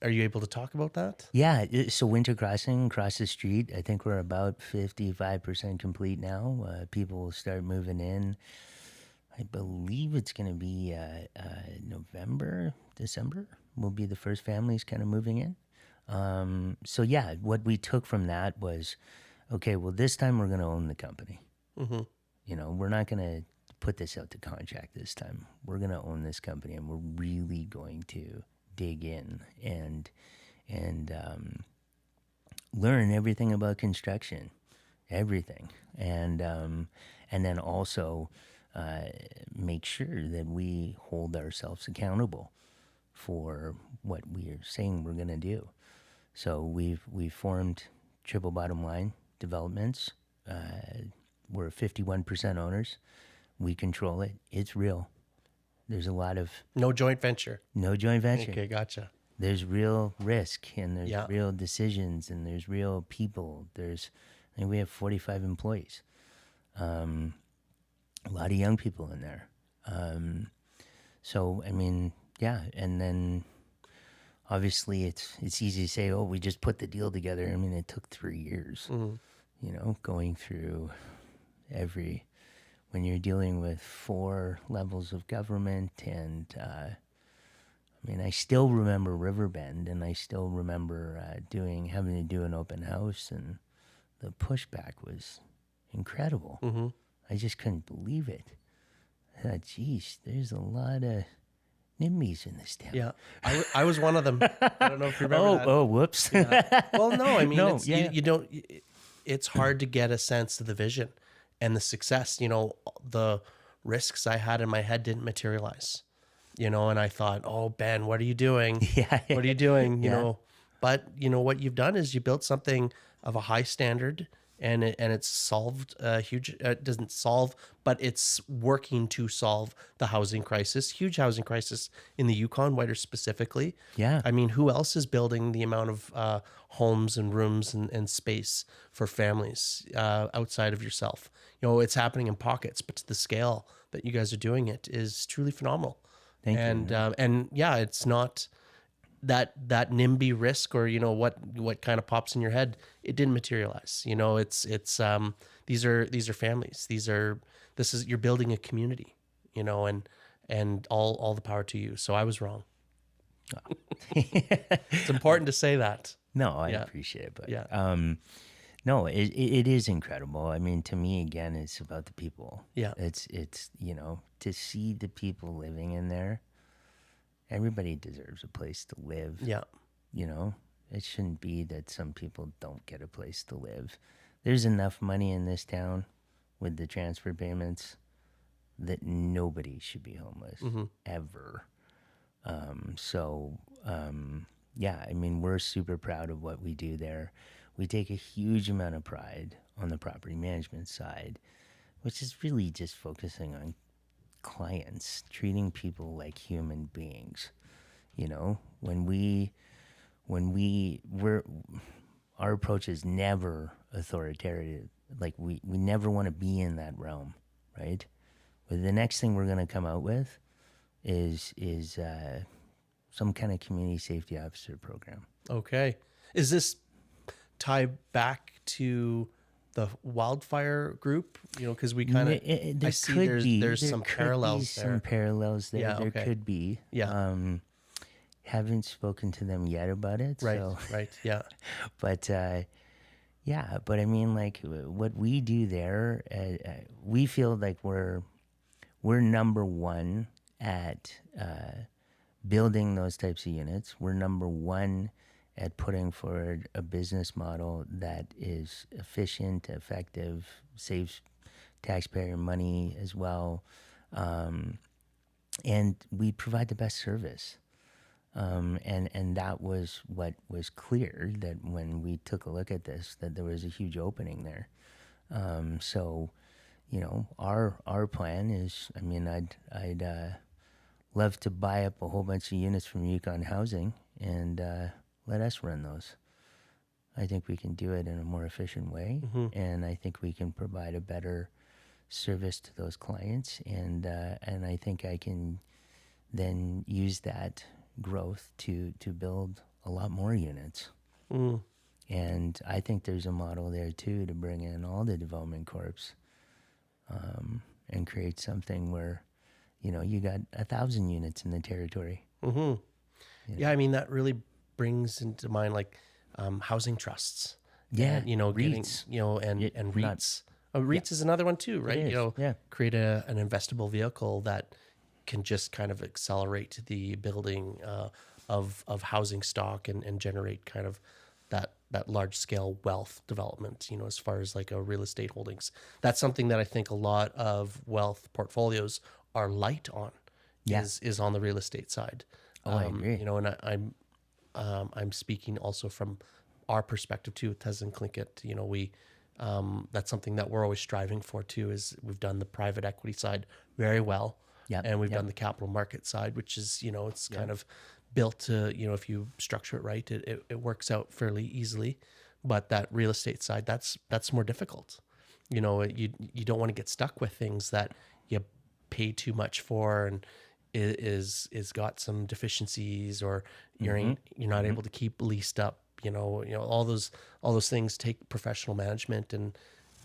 Speaker 1: Are you able to talk about that?
Speaker 2: Yeah. So Winter Crossing across the street, I think we're about 55% complete now. People will start moving in. I believe it's going to be November, December will be the first families kind of moving in. So yeah, what we took from that was, okay, well, this time we're going to own the company. Mm-hmm. We're not going to put this out to contract this time. We're going to own this company, and we're really going to dig in and learn everything about construction, everything, and then also make sure that we hold ourselves accountable for what we are saying we're going to do. So we've formed Triple Bottom Line Developments. We're 51% owners. We control it. It's real. There's a lot of...
Speaker 1: No joint venture.
Speaker 2: No joint venture.
Speaker 1: Okay, gotcha.
Speaker 2: There's real risk, and there's real decisions, and there's real people. I think we have 45 employees. A lot of young people in there. So, I mean, yeah. And then obviously it's easy to say, oh, we just put the deal together. I mean, it took 3 years, going through when you're dealing with 4 levels of government. And, I mean, I still remember Riverbend, and I still remember having to do an open house, and the pushback was incredible. Mm-hmm. I just couldn't believe it. I thought, geez, there's a lot of NIMBYs in this town.
Speaker 1: Yeah, I was one of them. I don't know if you remember that.
Speaker 2: Oh, whoops.
Speaker 1: Yeah. Well, no, I mean, you don't. It's hard to get a sense of the vision and the success. The risks I had in my head didn't materialize. And I thought, oh, Ben, what are you doing?
Speaker 2: Yeah.
Speaker 1: What are you doing? But what you've done is you built something of a high standard. And it's solved it doesn't solve, but it's working to solve the housing crisis, huge housing crisis in the Yukon, wider specifically.
Speaker 2: Yeah.
Speaker 1: I mean, who else is building the amount of homes and rooms and space for families outside of yourself? It's happening in pockets, but to the scale that you guys are doing it is truly phenomenal.
Speaker 2: Thank you.
Speaker 1: And yeah, it's not that NIMBY risk or what kind of pops in your head. It didn't materialize. It's these are families. You're building a community. And all the power to you. So I was wrong. Oh. It's important to say that.
Speaker 2: No, I appreciate it, but no, it is incredible. I mean, to me, again, it's about the people.
Speaker 1: Yeah,
Speaker 2: it's to see the people living in there. Everybody deserves a place to live.
Speaker 1: Yeah.
Speaker 2: It shouldn't be that some people don't get a place to live. There's enough money in this town with the transfer payments that nobody should be homeless ever. Yeah, I mean, we're super proud of what we do there. We take a huge amount of pride on the property management side, which is really just focusing on clients, treating people like human beings. You know, our approach is never authoritarian. Like we never want to be in that realm, right? But the next thing we're going to come out with is some kind of community safety officer program.
Speaker 1: Okay. Is this tie back to the wildfire group? You know, because we kind of, I see there's some parallels there.
Speaker 2: Some parallels there.
Speaker 1: Yeah,
Speaker 2: there
Speaker 1: okay.
Speaker 2: could be.
Speaker 1: Yeah.
Speaker 2: Haven't spoken to them yet about it.
Speaker 1: Right.
Speaker 2: So.
Speaker 1: Right. Yeah.
Speaker 2: But yeah, but I mean, like what we do there, we feel like we're number one at building those types of units. We're number one at putting forward a business model that is efficient, effective, saves taxpayer money as well, and we provide the best service. And that was what was clear, that when we took a look at this, that there was a huge opening there. So, you know, our plan is, I mean, I'd love to buy up a whole bunch of units from Yukon Housing and let us run those. I think we can do it in a more efficient way, and I think we can provide a better service to those clients, and I think I can then use that growth to build a lot more units. And I think there's a model there too to bring in all the development corps and create something where, you know, you got 1,000 units in the territory.
Speaker 1: Yeah, I mean, that really brings into mind like housing trusts.
Speaker 2: Yeah,
Speaker 1: and, you know, getting,
Speaker 2: REITs.
Speaker 1: you know, and REITs. REITs is another one too, right?
Speaker 2: It is,
Speaker 1: You know,
Speaker 2: yeah.
Speaker 1: create an investable vehicle that can just kind of accelerate the building of housing stock and generate kind of that large scale wealth development, you know, as far as like a real estate holdings. That's something that I think a lot of wealth portfolios are light on, is on the real estate side.
Speaker 2: I agree.
Speaker 1: You know, and I'm speaking also from our perspective too with Ta'an Kwäch'än. You know, we that's something that we're always striving for too, is we've done the private equity side very well. And we've done the capital market side, which is, you know, it's kind of built to, you know, if you structure it right, it works out fairly easily. But that real estate side, that's more difficult. You know, you don't want to get stuck with things that you pay too much for and is got some deficiencies, or you're not able to keep leased up. You know, all those things take professional management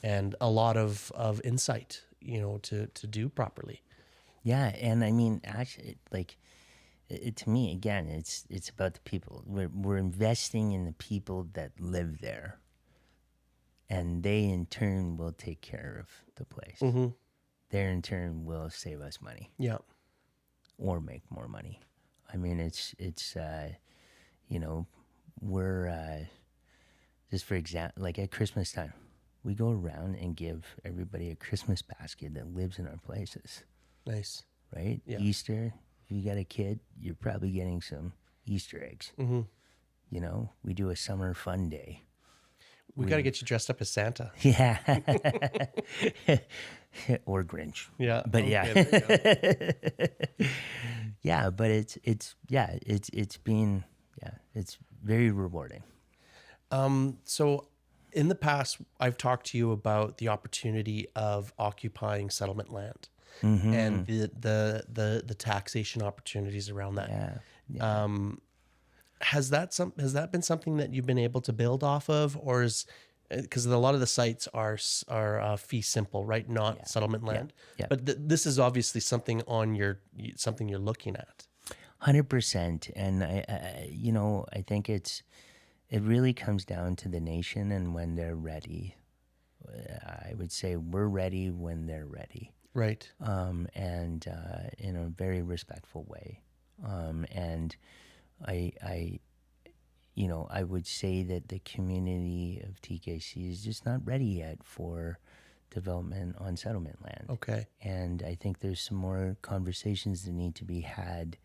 Speaker 1: and a lot of insight, you know, to do properly.
Speaker 2: Yeah, and I mean, actually, like, to me, again, it's about the people. We're investing in the people that live there, and they in turn will take care of the place. They in turn will save us money.
Speaker 1: Yeah,
Speaker 2: or make more money. I mean, it's you know, we're just for example, like at Christmas time, we go around and give everybody a Christmas basket that lives in our places.
Speaker 1: Nice.
Speaker 2: Right?
Speaker 1: Yeah.
Speaker 2: Easter, if you got a kid, you're probably getting some Easter eggs. You know, we do a summer fun day.
Speaker 1: We got to get you dressed up as Santa.
Speaker 2: Yeah. Or Grinch.
Speaker 1: Yeah.
Speaker 2: But
Speaker 1: okay,
Speaker 2: yeah, but it's been, it's very rewarding.
Speaker 1: So in the past, I've talked to you about the opportunity of occupying settlement land and the taxation opportunities around that.
Speaker 2: Yeah.
Speaker 1: Has that been something that you've been able to build off of, or is, because a lot of the sites are fee simple, right? Not settlement land.
Speaker 2: Yeah.
Speaker 1: But this is obviously something something you're looking at.
Speaker 2: 100%. And I think it really comes down to the nation and when they're ready. I would say we're ready when they're ready.
Speaker 1: Right.
Speaker 2: And in a very respectful way. And I would say that the community of TKC is just not ready yet for development on settlement land.
Speaker 1: Okay.
Speaker 2: And I think there's some more conversations that need to be had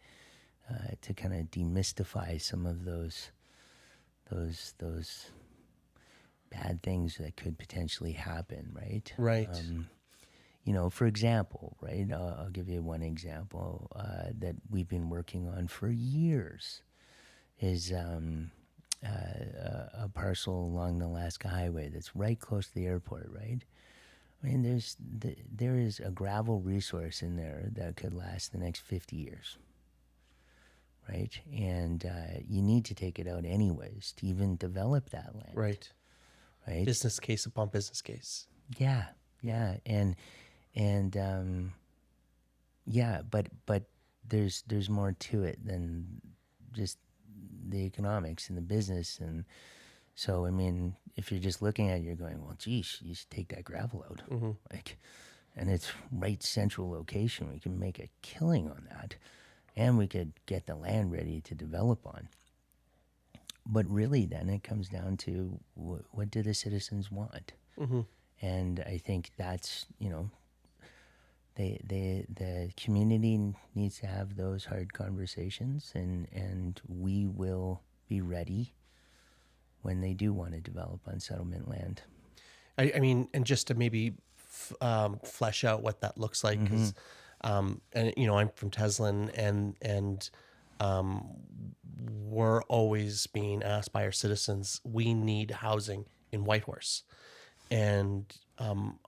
Speaker 2: to kind of demystify some of those bad things that could potentially happen, right?
Speaker 1: Right.
Speaker 2: for example, right? I'll give you one example that we've been working on for years is a parcel along the Alaska Highway that's right close to the airport, right? I mean, there is a gravel resource in there that could last the next 50 years, right? And you need to take it out anyways to even develop that land.
Speaker 1: Right.
Speaker 2: Right.
Speaker 1: Business case upon business case.
Speaker 2: Yeah. And but there's more to it than just the economics and the business. And so, I mean, if you're just looking at it, you're going, well, geez, you should take that gravel out. Like, and it's right central location. We can make a killing on that, and we could get the land ready to develop on. But really, then it comes down to what do the citizens want? And I think that's, the community needs to have those hard conversations, and we will be ready when they do want to develop on settlement land.
Speaker 1: I mean, and just to maybe flesh out what that looks like, because, and I'm from Teslin, and we're always being asked by our citizens, we need housing in Whitehorse. And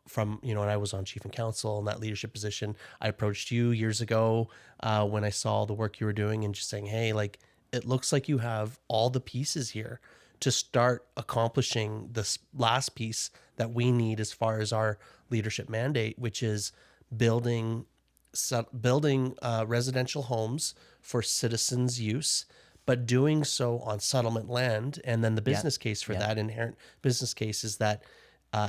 Speaker 1: from, and I was on Chief and Council in that leadership position. I approached you years ago when I saw the work you were doing and just saying, hey, like, it looks like you have all the pieces here to start accomplishing this last piece that we need as far as our leadership mandate, which is building residential homes for citizens' use, but doing so on settlement land. And then the business case for that inherent business case is that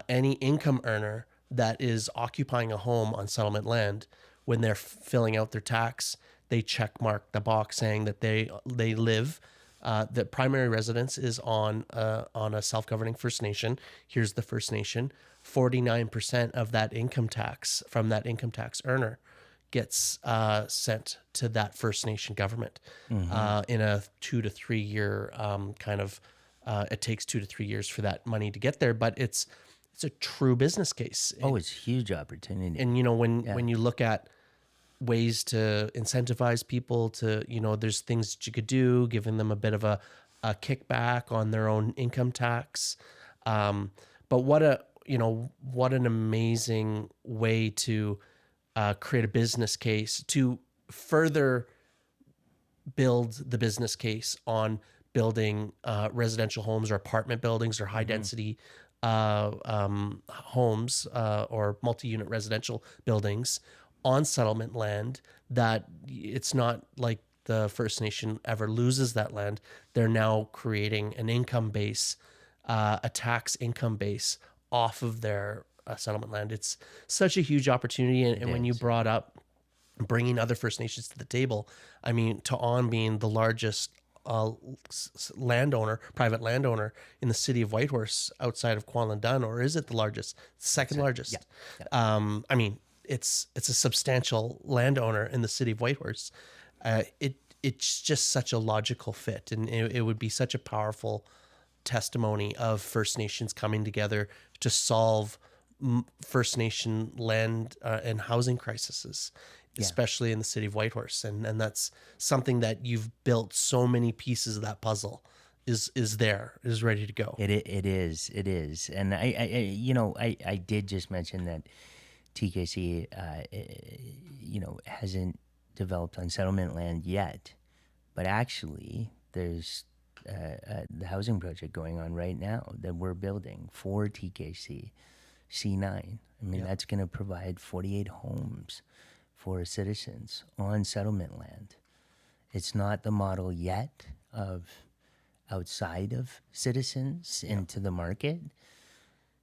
Speaker 1: any income earner that is occupying a home on settlement land, when they're filling out their tax, they check mark the box saying that they live, that primary residence is on a self-governing First Nation. Here's the First Nation. 49% of that income tax from that income tax earner gets sent to that First Nation government in a 2 to 3 year kind of. It takes 2 to 3 years for that money to get there, but it's a true business case.
Speaker 2: It's a huge opportunity.
Speaker 1: And when you look at ways to incentivize people to, there's things that you could do, giving them a bit of a kickback on their own income tax. But what an amazing way to create a business case to further build the business case on building residential homes or apartment buildings or high density homes or multi-unit residential buildings on settlement land, that it's not like the First Nation ever loses that land. They're now creating an income base, a tax income base off of their settlement land. It's such a huge opportunity. And when you brought up bringing other First Nations to the table, I mean, Ta'an being the largest private landowner in the city of Whitehorse outside of Kwäch'än, or is it the largest? Second largest. Yeah. I mean, it's a substantial landowner in the city of Whitehorse. It's just such a logical fit, and it would be such a powerful testimony of First Nations coming together to solve First Nation land and housing crises, especially in the city of Whitehorse. And that's something that you've built so many pieces of that puzzle is ready to go.
Speaker 2: It is. And I did just mention that TKC, hasn't developed on settlement land yet, but actually there's the housing project going on right now that we're building for TKC C9. I mean, that's going to provide 48 homes for citizens on settlement land. It's not the model yet of outside of citizens into the market,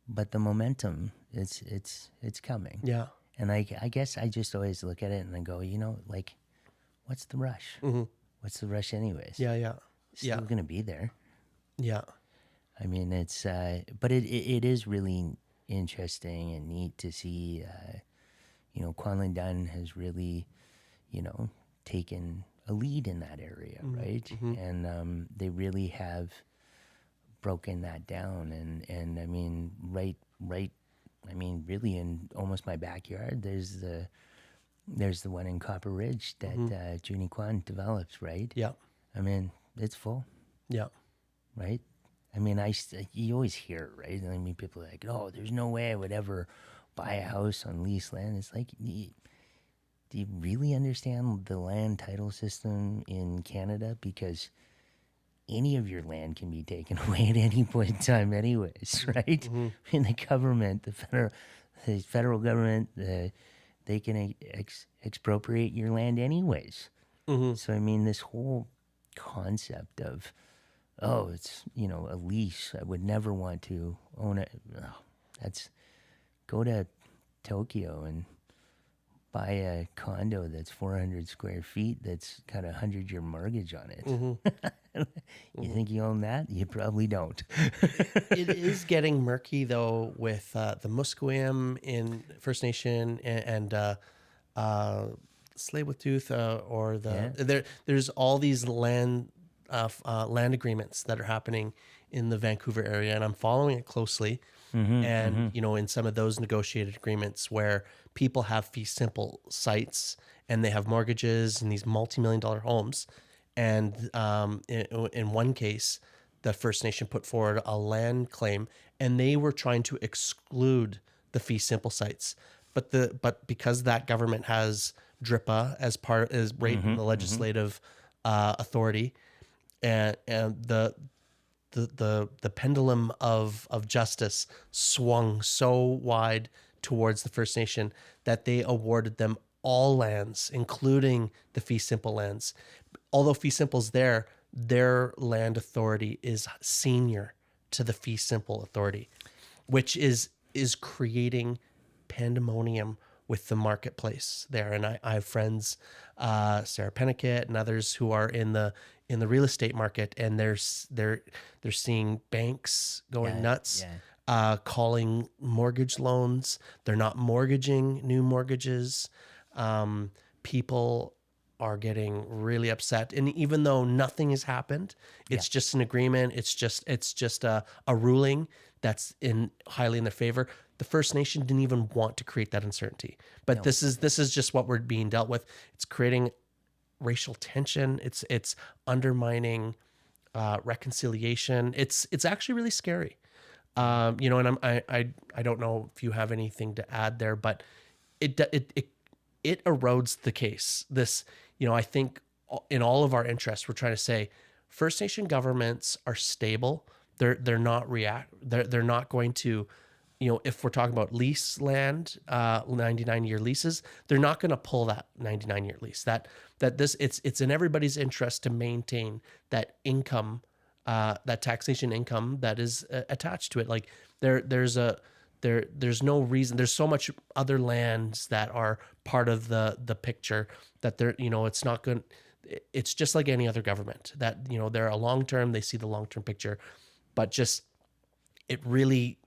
Speaker 2: but the momentum it's coming.
Speaker 1: Yeah.
Speaker 2: And I guess I just always look at it and I go, like, what's the rush? What's the rush anyways?
Speaker 1: Yeah.
Speaker 2: Still going to be there.
Speaker 1: Yeah.
Speaker 2: I mean, it's but it is really interesting and neat to see Kwäch'än has really taken a lead in that area, right? And they really have broken that down, and I mean right I mean, really, in almost my backyard, there's the one in Copper Ridge that Junie Kwan develops, right?
Speaker 1: Yeah.
Speaker 2: I mean, it's full,
Speaker 1: Yeah.
Speaker 2: right? I mean, you always hear, right? I mean, people are like, oh, there's no way I would ever buy a house on leased land. It's like, do you really understand the land title system in Canada? Because any of your land can be taken away at any point in time anyways, right? I mean, the government, the federal government, they can expropriate your land anyways. So, I mean, this whole concept of, oh, it's, a lease, I would never want to own it. Oh, go to Tokyo and buy a condo that's 400 square feet that's got a 100-year mortgage on it. You think you own that? You probably don't.
Speaker 1: It is getting murky though with the Musqueam in First Nation and Tsleil-Waututh or there's all these land agreements that are happening in the Vancouver area, and I'm following it closely. In some of those negotiated agreements where people have fee simple sites and they have mortgages and these multi-million-dollar homes, and in one case, the First Nation put forward a land claim, and they were trying to exclude the fee simple sites, but because that government has DRIPA as in the legislative authority, and the pendulum of justice swung so wide towards the First Nation that they awarded them all lands, including the fee simple lands. Although fee simple's their land authority is senior to the fee simple authority, which is creating pandemonium with the marketplace there. And I have friends, Sarah Pennicott and others who are in the real estate market, and they're seeing banks going nuts, calling mortgage loans. They're not mortgaging new mortgages. People are getting really upset, and even though nothing has happened, it's just an agreement. It's just a ruling that's highly in their favor. The First Nation didn't even want to create that uncertainty, but this is just what we're being dealt with. It's creating racial tension. It's undermining reconciliation. It's actually really scary. And I don't know if you have anything to add there, but it erodes the case. I think in all of our interests, we're trying to say First Nation governments are stable. They're not They're not going to, if we're talking about lease land, 99-year leases, they're not going to pull that 99-year lease. It's in everybody's interest to maintain that income, that taxation income that is attached to it. Like there's no reason. There's so much other lands that are part of the picture that it's not going. It's just like any other government that, they're a long-term, they see the long-term picture, but just, it really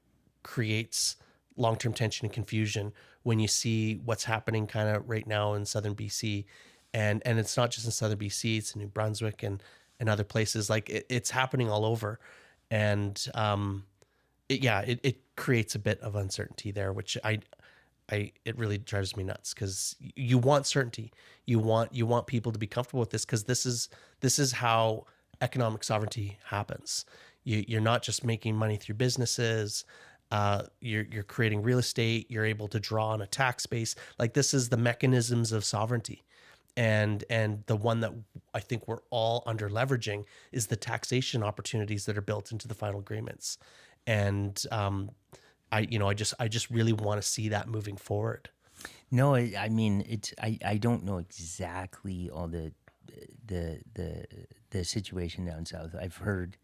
Speaker 1: creates long-term tension and confusion when you see what's happening kind of right now in southern BC, and it's not just in southern BC, it's in New Brunswick and other places. Like it's happening all over, and it creates a bit of uncertainty there, which it really drives me nuts, because you want certainty, you want people to be comfortable with this, because this is how economic sovereignty happens. You're not just making money through businesses. You're creating real estate. You're able to draw on a tax base. Like, this is the mechanisms of sovereignty, and the one that I think we're all under leveraging is the taxation opportunities that are built into the final agreements. And I just really want to see that moving forward.
Speaker 2: No, I mean, I don't know exactly all the situation down south. I've heard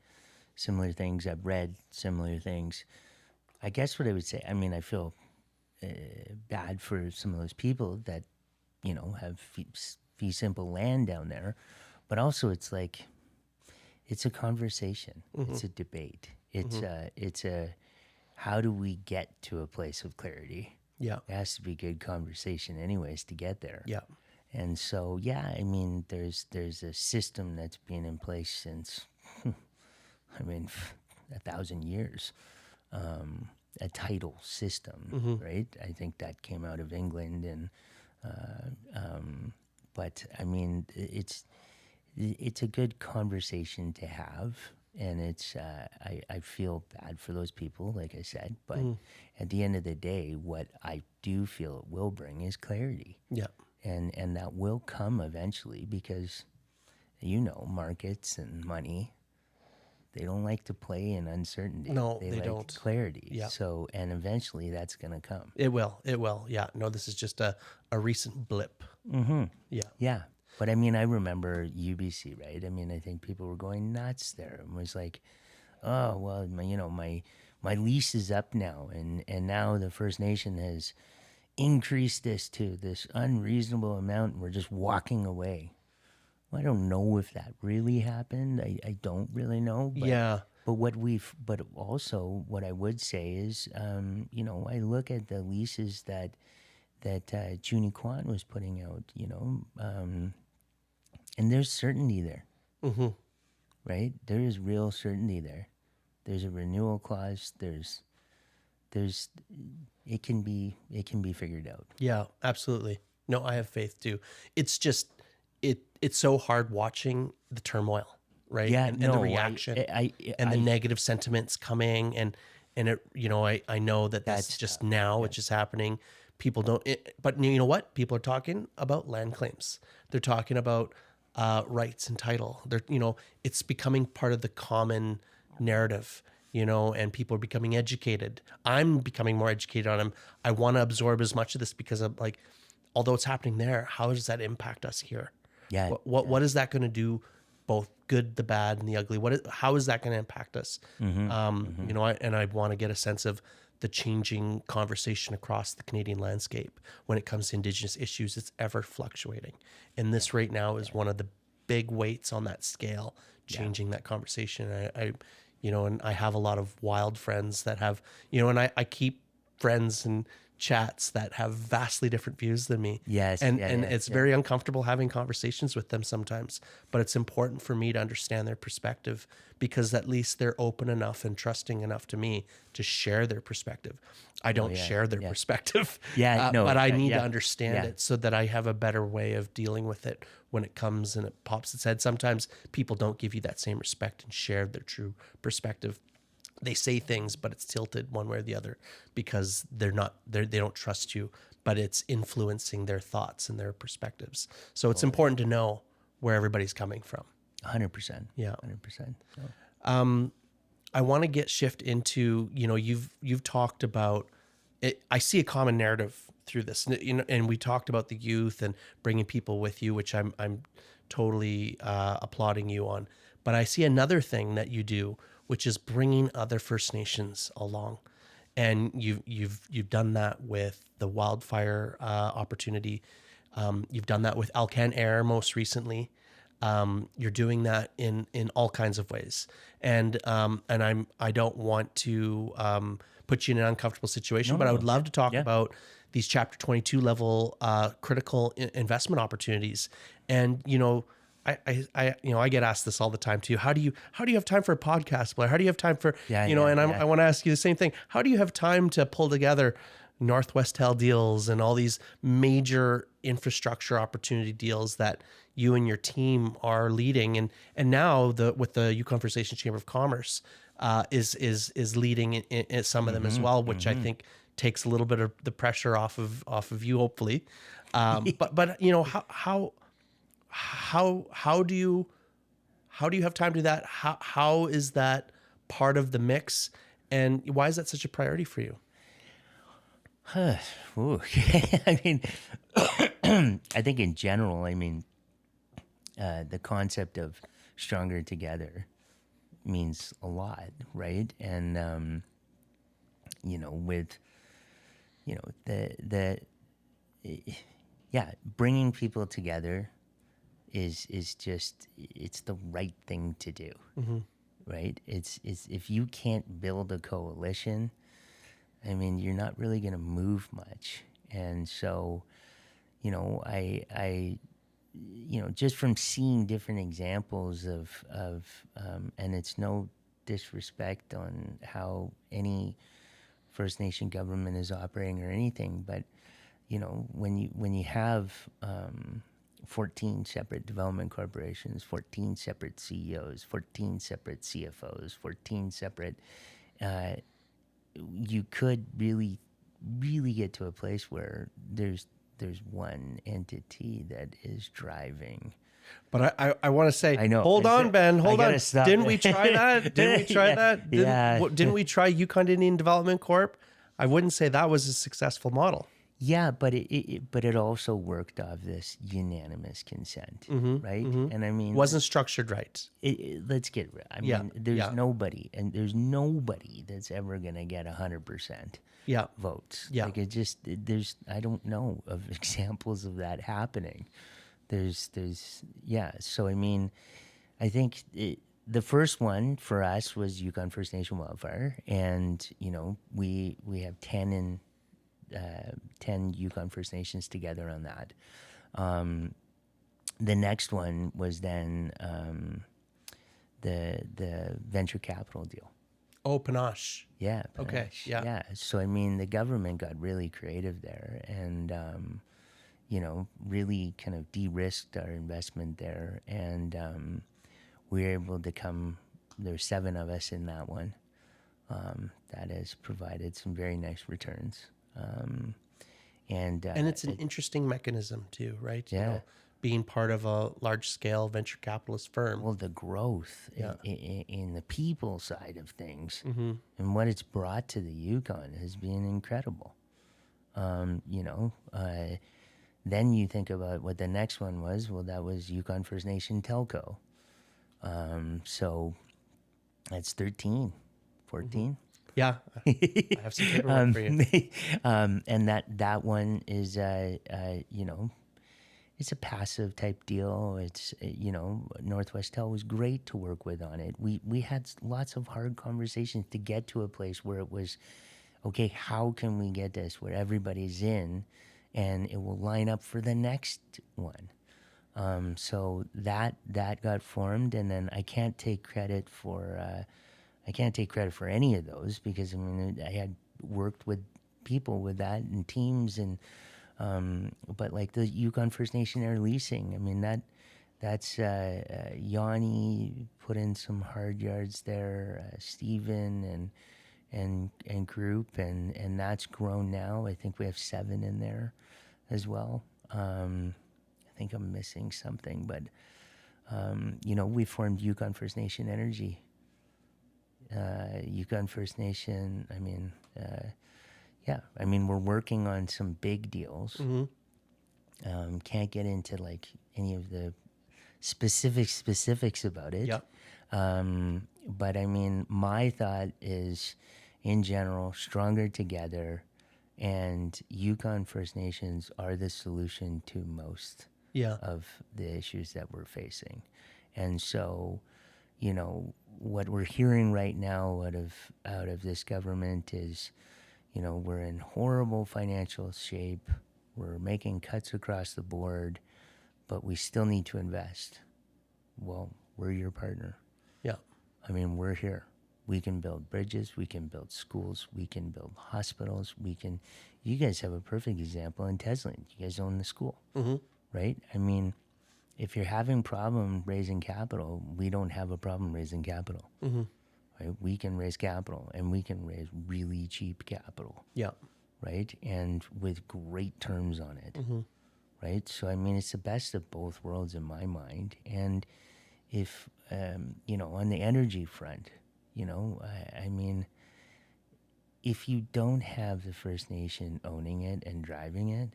Speaker 2: similar things. I've read similar things. I guess what I would say, I mean, I feel bad for some of those people that, have fee simple land down there, but also it's like, it's a conversation. Mm-hmm. It's a debate. It's a how do we get to a place of clarity? Yeah. It has to be good conversation anyways to get there. Yeah. And so, I mean, there's a system that's been in place since, 1,000 years. a title system, right? I think that came out of England, and but I mean, it's a good conversation to have, and it's I feel bad for those people, like I said, but at the end of the day, what I do feel it will bring is clarity.
Speaker 1: Yeah.
Speaker 2: And that will come eventually, because markets and money, they don't like to play in uncertainty.
Speaker 1: No,
Speaker 2: they
Speaker 1: like
Speaker 2: don't. Clarity.
Speaker 1: Yeah.
Speaker 2: So, and eventually that's going to come.
Speaker 1: It will. Yeah. No, this is just a recent blip. Yeah.
Speaker 2: Yeah. But I mean, I remember UBC, right? I mean, I think people were going nuts there. It was like, oh, well, my lease is up now, and now the First Nation has increased this to this unreasonable amount, and we're just walking away. Well, I don't know if that really happened. I don't really know. But,
Speaker 1: Yeah.
Speaker 2: But also what I would say is, I look at the leases that Junie Kwan was putting out, and there's certainty there, right? There is real certainty there. There's a renewal clause. There's it can be figured out.
Speaker 1: Yeah, absolutely. No, I have faith too. It's just it's so hard watching the turmoil, right?
Speaker 2: Yeah,
Speaker 1: and the reaction and the negative sentiments coming, and it, I know that's just now it's just happening. People don't, but you know what? People are talking about land claims. They're talking about rights and title. They're, it's becoming part of the common narrative, and people are becoming educated. I'm becoming more educated on them. I want to absorb as much of this, because I'm like, although it's happening there, how does that impact us here?
Speaker 2: Yeah.
Speaker 1: What is that going to do? Both good, the bad, and the ugly. How is that going to impact us? I want to get a sense of the changing conversation across the Canadian landscape when it comes to Indigenous issues. It's ever fluctuating, and this right now is one of the big weights on that scale, changing that conversation. And I have a lot of wild friends that have, and I keep friends and chats that have vastly different views than me.
Speaker 2: Yes.
Speaker 1: And it's very uncomfortable having conversations with them sometimes, but it's important for me to understand their perspective, because at least they're open enough and trusting enough to me to share their perspective. I don't share their perspective, but I need to understand it so that I have a better way of dealing with it when it comes and it pops its head. Sometimes people don't give you that same respect and share their true perspective. They say things, but it's tilted one way or the other, because they don't trust you, but it's influencing their thoughts and their perspectives. So it's important to know where everybody's coming from.
Speaker 2: 100%.
Speaker 1: Yeah.
Speaker 2: 100%. So.
Speaker 1: I want to shift into, you've talked about it. I see a common narrative through this, and we talked about the youth and bringing people with you, which I'm totally applauding you on. But I see another thing that you do, which is bringing other First Nations along, and you've done that with the wildfire opportunity. You've done that with Alcan Air most recently. You're doing that in all kinds of ways, and I don't want to put you in an uncomfortable situation, but I would love to talk about these Chapter 22 level critical investment opportunities, and I get asked this all the time too. How do you have time for a podcast, Blair? How do you have time for, I want to ask you the same thing. How do you have time to pull together Northwest Hell deals and all these major infrastructure opportunity deals that you and your team are leading? And now with the Yukon First Nations Chamber of Commerce is leading in some of them as well, which I think takes a little bit of the pressure off of you, hopefully. But how do you have time to do that? How is that part of the mix, and why is that such a priority for you?
Speaker 2: I mean, I think in general, the concept of stronger together means a lot, right? And bringing people together is just, it's the right thing to do, right? It's if you can't build a coalition, you're not really going to move much. And so, I just from seeing different examples of and it's no disrespect on how any First Nation government is operating or anything, but when you have 14 separate development corporations, 14 separate CEOs, 14 separate CFOs, 14 separate, you could really get to a place where there's one entity that is driving.
Speaker 1: But I want to say,
Speaker 2: I know.
Speaker 1: hold on, Ben, hold on.
Speaker 2: Stop.
Speaker 1: Didn't we try that? Didn't we try Yukon Indian Development Corp? I wouldn't say that was a successful model.
Speaker 2: Yeah, but it also worked off this unanimous consent, right? And I mean,
Speaker 1: Wasn't structured right.
Speaker 2: Let's get real. I mean, there's nobody that's ever gonna get 100% votes.
Speaker 1: Yeah.
Speaker 2: Like I don't know of examples of that happening. So I mean, I think the first one for us was Yukon First Nation Wildfire, and we have 10 Yukon First Nations together on that. The next one was then the venture capital deal.
Speaker 1: Oh, Panache.
Speaker 2: Yeah.
Speaker 1: Okay.
Speaker 2: Panache.
Speaker 1: Yeah.
Speaker 2: Yeah. So I mean, the government got really creative there, and really kind of de-risked our investment there, and we were able to come. There's 7 of us in that one. That has provided some very nice returns. And
Speaker 1: it's an interesting mechanism too, right?
Speaker 2: Yeah.
Speaker 1: Being part of a large-scale venture capitalist firm.
Speaker 2: Well, the growth in the people side of things and what it's brought to the Yukon has been incredible. Then you think about what the next one was. Well, that was Yukon First Nation Telco. So that's 13, 14.
Speaker 1: Yeah, I have some paperwork for you.
Speaker 2: And that one is, it's a passive type deal. It's, Northwest Tel was great to work with on it. We had lots of hard conversations to get to a place where it was, okay, how can we get this where everybody's in and it will line up for the next one? So that got formed, and then I can't take credit for any of those because I mean I had worked with people with that and teams, and but like the Yukon First Nation Air Leasing, I mean that's Yanni put in some hard yards there, Stephen and group, and that's grown now. I think we have 7 in there as well. I think I'm missing something, but we formed Yukon First Nation Energy. Yukon First Nation, we're working on some big deals. Can't get into like any of the specifics about it.
Speaker 1: Yep.
Speaker 2: But I mean, my thought is, in general, stronger together, and Yukon First Nations are the solution to most of the issues that we're facing. And so, what we're hearing right now out of this government is, we're in horrible financial shape. We're making cuts across the board, but we still need to invest. Well, we're your partner.
Speaker 1: Yeah.
Speaker 2: I mean, we're here. We can build bridges. We can build schools. We can build hospitals. You guys have a perfect example in Teslin. You guys own the school, right? I mean, if you're having problem raising capital, we don't have a problem raising capital. Right? We can raise capital, and we can raise really cheap capital.
Speaker 1: Yeah.
Speaker 2: Right? And with great terms on it. Right? So, I mean, it's the best of both worlds in my mind. And if, on the energy front, I mean, if you don't have the First Nation owning it and driving it,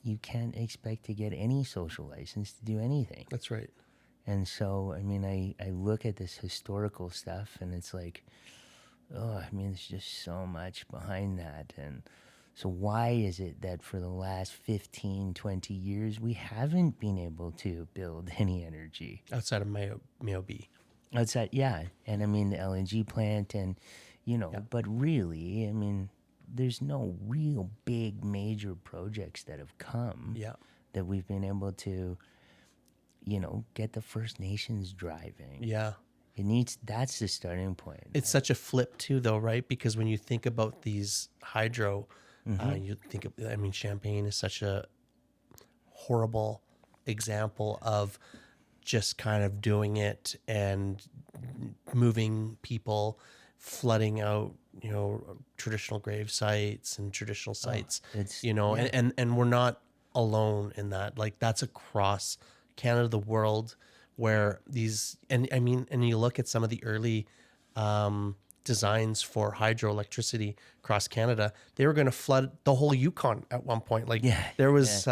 Speaker 2: you can't expect to get any social license to do anything.
Speaker 1: That's right.
Speaker 2: And so, I mean, I look at this historical stuff, and it's like, there's just so much behind that. And so why is it that for the last 15, 20 years, we haven't been able to build any energy?
Speaker 1: Outside of Mayo B.
Speaker 2: Outside, yeah. And I mean, the LNG plant and, but really, I mean, there's no real big major projects that have come that we've been able to, get the First Nations driving.
Speaker 1: Yeah.
Speaker 2: That's the starting point.
Speaker 1: It's such a flip too, though, right? Because when you think about these hydro, you think of, I mean, Champagne is such a horrible example of just kind of doing it and moving people, flooding out, traditional grave sites and traditional sites, and we're not alone in that. Like, that's across Canada, the world, where these, and you look at some of the early designs for hydroelectricity across Canada, they were going to flood the whole Yukon at one point. Like, there was,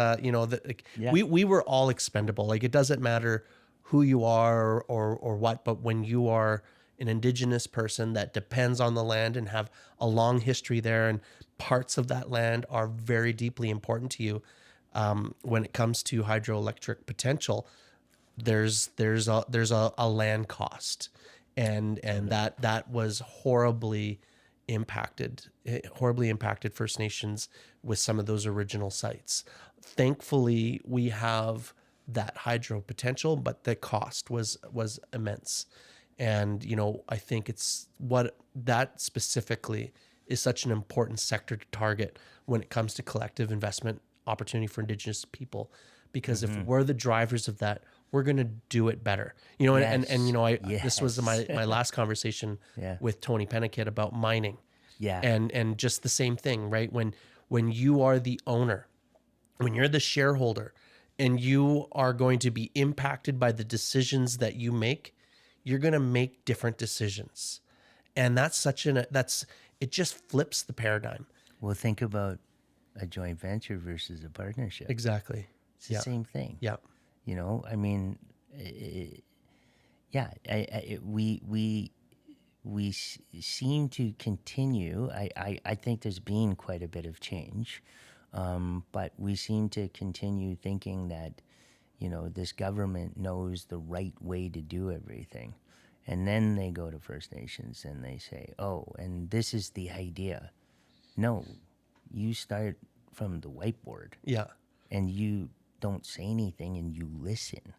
Speaker 1: we were all expendable. Like, it doesn't matter who you are or what, but when you are an Indigenous person that depends on the land and have a long history there, and parts of that land are very deeply important to you, when it comes to hydroelectric potential, there's a land cost, and that was horribly impacted First Nations with some of those original sites. Thankfully, we have that hydro potential, but the cost was immense. And, I think it's what that specifically is such an important sector to target when it comes to collective investment opportunity for Indigenous people, because if we're the drivers of that, we're going to do it better. This was my last conversation with Tony Pennicott about mining. Yeah. And just the same thing, right? When you are the owner, when you're the shareholder, and you are going to be impacted by the decisions that you make, you're going to make different decisions. And that's it just flips the paradigm.
Speaker 2: Well, think about a joint venture versus a partnership.
Speaker 1: Exactly.
Speaker 2: It's the same thing.
Speaker 1: Yeah.
Speaker 2: We seem to continue. I think there's been quite a bit of change, but we seem to continue thinking that, this government knows the right way to do everything. And then they go to First Nations and they say, oh, and this is the idea. No, you start from the whiteboard.
Speaker 1: Yeah.
Speaker 2: And you don't say anything and you listen.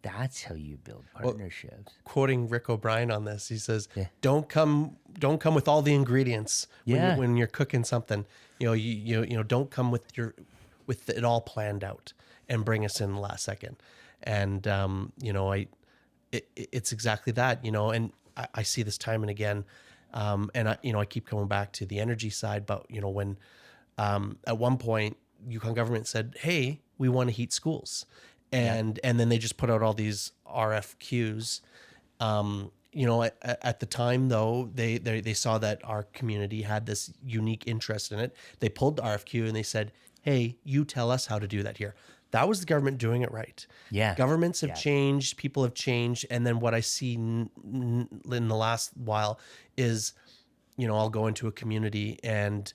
Speaker 2: That's how you build partnerships. Well,
Speaker 1: quoting Rick O'Brien on this, he says, "Don't come with all the ingredients when you're cooking something. You don't come with it all planned out and bring us in the last second." And it's exactly that. And I see this time and again, and I keep coming back to the energy side. But when at one point Yukon government said, "Hey, we want to heat schools." And then they just put out all these RFQs. At the time, though, they saw that our community had this unique interest in it. They pulled the RFQ and they said, "Hey, you tell us how to do that here." That was the government doing it right. Yeah, governments have changed, people have changed, and then what I see in the last while is, I'll go into a community and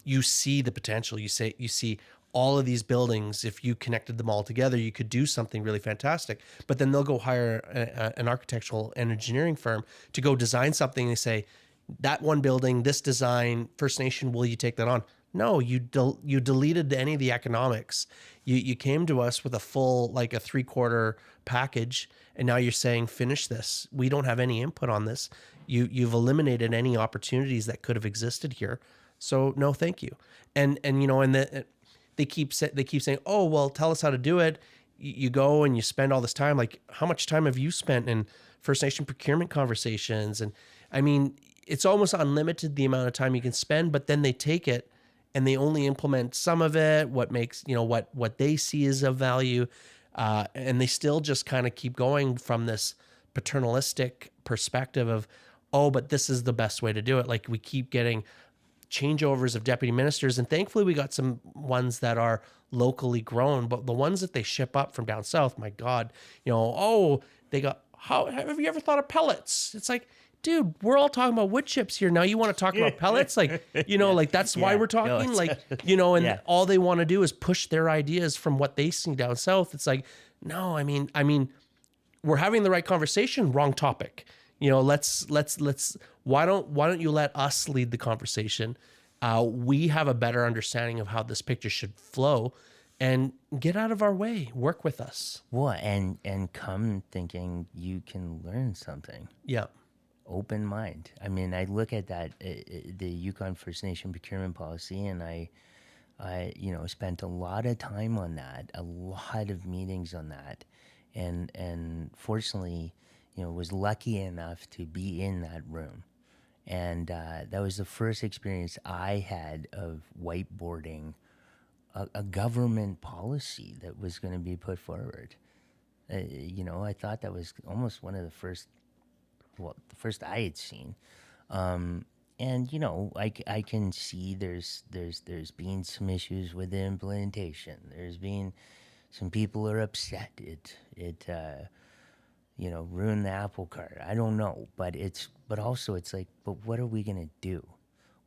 Speaker 1: you see the potential. You see all of these buildings, if you connected them all together, you could do something really fantastic. But then they'll go hire an architectural and engineering firm to go design something. They say, that one building, this design, First Nation, will you take that on? No, you deleted any of the economics. You came to us with a full, like a 3/4 package, and now you're saying, finish this. We don't have any input on this. You've eliminated any opportunities that could have existed here. So no, thank you. And they keep saying, "Oh, well, tell us how to do it." You go and you spend all this time. Like, how much time have you spent in First Nation procurement conversations? And I mean, it's almost unlimited the amount of time you can spend, but then they take it and they only implement some of it, what makes, what they see as of value. And they still just kind of keep going from this paternalistic perspective of, oh, but this is the best way to do it. Like, we keep getting changeovers of deputy ministers, and thankfully we got some ones that are locally grown, but the ones that they ship up from down south, my God, they got, have you ever thought of pellets? It's like, dude, we're all talking about wood chips here. Now you want to talk about pellets? Like, like that's why we're talking, all they want to do is push their ideas from what they see down south. It's like, no, I mean, we're having the right conversation, wrong topic. Let's why don't you let us lead the conversation? We have a better understanding of how this picture should flow, and get out of our way. Work with us.
Speaker 2: Well, and come thinking you can learn something.
Speaker 1: Yeah.
Speaker 2: Open mind. I mean, I look at that, the Yukon First Nation procurement policy, and I spent a lot of time on that, a lot of meetings on that, and fortunately, was lucky enough to be in that room, and that was the first experience I had of whiteboarding a government policy that was going to be put forward. I thought that was almost one of the first I had seen. And I can see there's been some issues with the implementation. There's been some people are upset. It ruined the apple cart. I don't know, but also it's like, but what are we gonna do?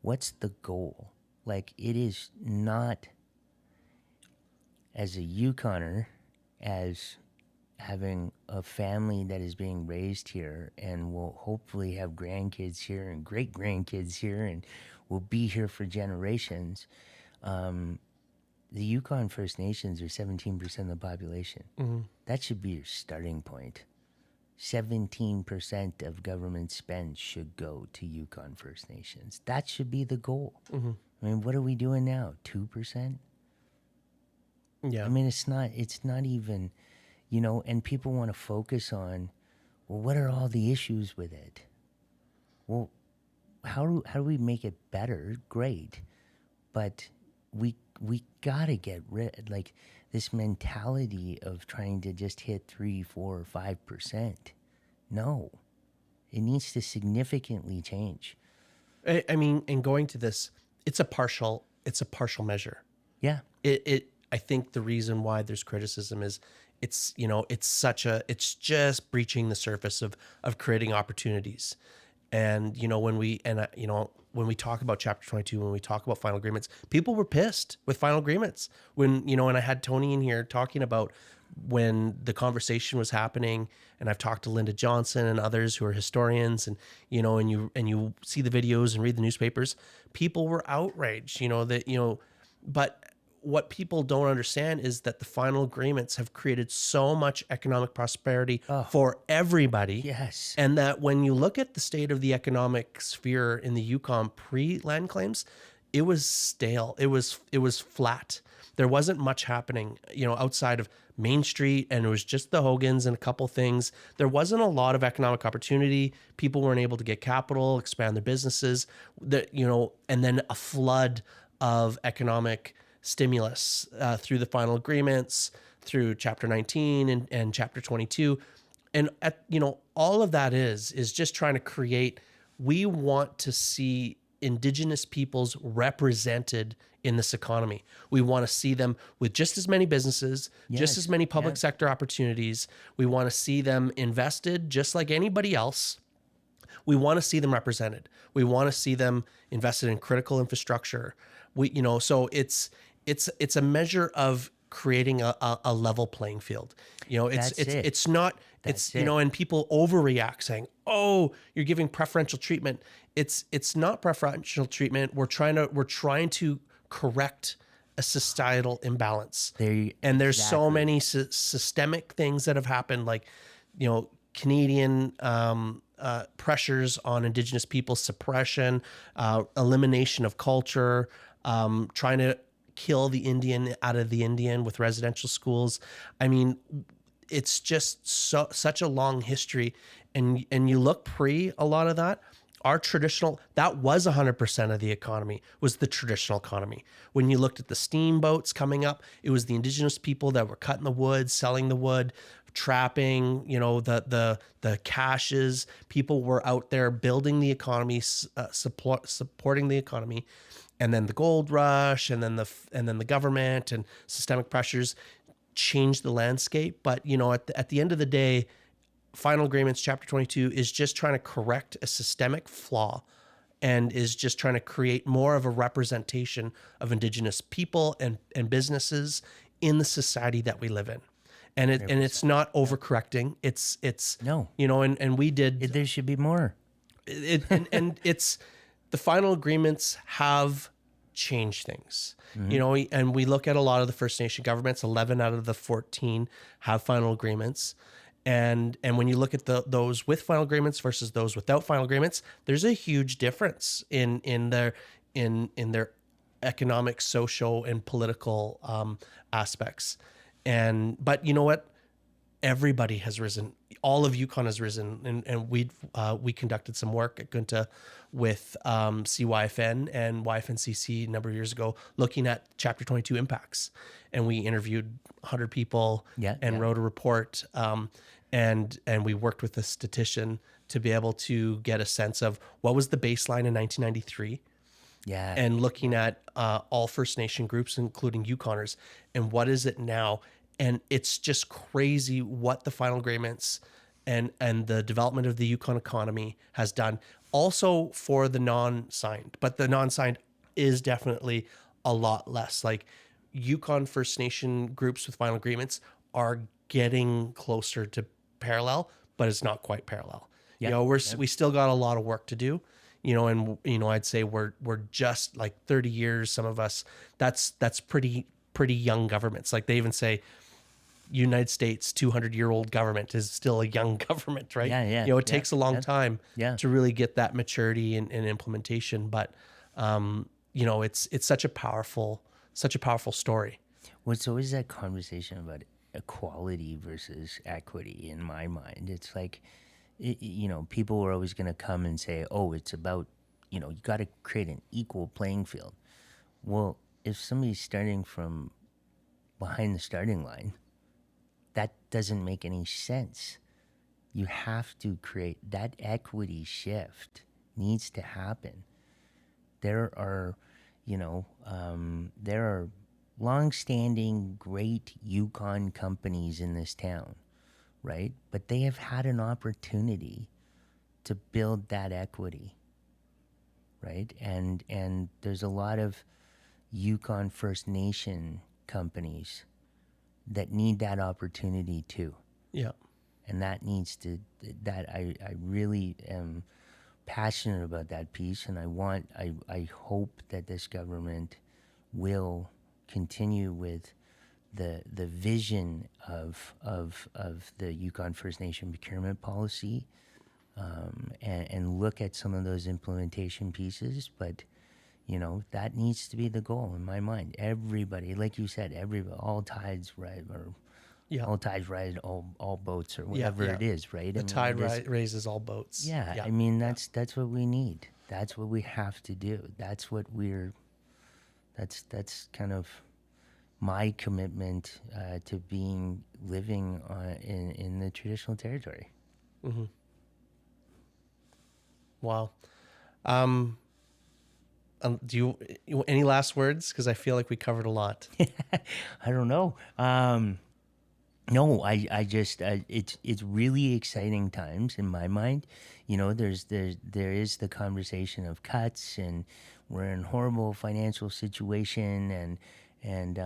Speaker 2: What's the goal? Like, it is not, as a Yukoner, as having a family that is being raised here and will hopefully have grandkids here and great grandkids here and will be here for generations. The Yukon First Nations are 17% of the population. Mm-hmm. That should be your starting point. 17% of government spend should go to Yukon First Nations. That should be the goal. Mm-hmm. I mean, what are we doing now? 2%?
Speaker 1: Yeah.
Speaker 2: I mean, it's not even, and people want to focus on, well, what are all the issues with it? Well, how do we make it better? Great. But we gotta get rid, like, this mentality of trying to just hit 3, 4, 5%. No, it needs to significantly change.
Speaker 1: I mean, in going to this, it's a partial measure.
Speaker 2: Yeah.
Speaker 1: I think the reason why there's criticism is it's just breaching the surface of creating opportunities. And, when we talk about Chapter 22, when we talk about final agreements, people were pissed with final agreements. When, and I had Tony in here talking about when the conversation was happening, and I've talked to Linda Johnson and others who are historians, and, and you see the videos and read the newspapers, people were outraged, but what people don't understand is that the final agreements have created so much economic prosperity for everybody.
Speaker 2: Yes.
Speaker 1: And that when you look at the state of the economic sphere in the Yukon pre-land claims, it was stale. It was flat. There wasn't much happening, outside of Main Street, and it was just the Hogans and a couple things. There wasn't a lot of economic opportunity. People weren't able to get capital, expand their businesses, and then a flood of economic stimulus through the final agreements, through Chapter 19 and Chapter 22. And all of that is just trying to create, we want to see Indigenous peoples represented in this economy. We want to see them with just as many businesses, just as many public sector opportunities. We want to see them invested just like anybody else. We want to see them represented. We want to see them invested in critical infrastructure. So it's a measure of creating a level playing field. It's not, and people overreact saying, oh, you're giving preferential treatment. It's not preferential treatment. We're trying to correct a societal imbalance. There's so many systemic things that have happened, like, Canadian pressures on Indigenous people, suppression, elimination of culture, trying to kill the Indian out of the Indian with residential schools. I mean, it's just such a long history. And you look pre a lot of that, our traditional, that was 100% of the economy, was the traditional economy. When you looked at the steamboats coming up, it was the Indigenous people that were cutting the wood, selling the wood, trapping, the caches. People were out there building the economy, supporting the economy. And then the gold rush, and then the government and systemic pressures changed the landscape. But at the end of the day, final agreements, Chapter 22, is just trying to correct a systemic flaw, and is just trying to create more of a representation of Indigenous people and businesses in the society that we live in. And it's not overcorrecting. It's
Speaker 2: no,
Speaker 1: and we did.
Speaker 2: There should be more.
Speaker 1: And it's the final agreements have change things. You know, and we look at a lot of the First Nation governments, 11 out of the 14 have final agreements. And when you look at those with final agreements versus those without final agreements, there's a huge difference in their economic, social, and political aspects. But you know what? Everybody has risen. All of Yukon has risen, and we conducted some work at Gunta with CYFN and YFNCC a number of years ago, looking at Chapter 22 impacts, and we interviewed 100 people and wrote a report, and we worked with a statistician to be able to get a sense of what was the baseline in 1993. And looking at all First Nation groups, including Yukoners, and what is it now? And it's just crazy what the final agreements and the development of the Yukon economy has done. Also for the non-signed, but the non-signed is definitely a lot less. Like Yukon First Nation groups with final agreements are getting closer to parallel, but it's not quite parallel. You know, we still got a lot of work to do. You know, and you know, I'd say we're just like 30 years. Some of us, that's pretty young governments. Like they even say, United States 200-year-old government is still a young government, right? You know, it takes a long time to really get that maturity and implementation. But you know, it's such a powerful story.
Speaker 2: Well, it's always that conversation about equality versus equity in my mind. It's like, you know, people are always going to come and say, oh, it's about, you know, you got to create an equal playing field. Well, if somebody's starting from behind the starting line, that doesn't make any sense. You have to create that equity shift needs to happen. There are, you know, there are long-standing great Yukon companies in this town, right? But they have had an opportunity to build that equity, right? And there's a lot of Yukon First Nation companies that need that opportunity too. And that needs to, I really am passionate about that piece, and I hope that this government will continue with the vision of the Yukon First Nation procurement policy, and look at some of those implementation pieces. But you know, that needs to be the goal in my mind. Everybody, like you said, all tides rise, or all tides rise, all boats, or whatever it is, right?
Speaker 1: The tide raises all boats.
Speaker 2: I mean, that's what we need. That's what we have to do. That's what that's kind of my commitment to living in the traditional territory.
Speaker 1: Wow. Do you any last words? Because I feel like we covered a lot.
Speaker 2: I don't know. No, I just it's really exciting times in my mind. You know, there is the conversation of cuts, and we're in a horrible financial situation, and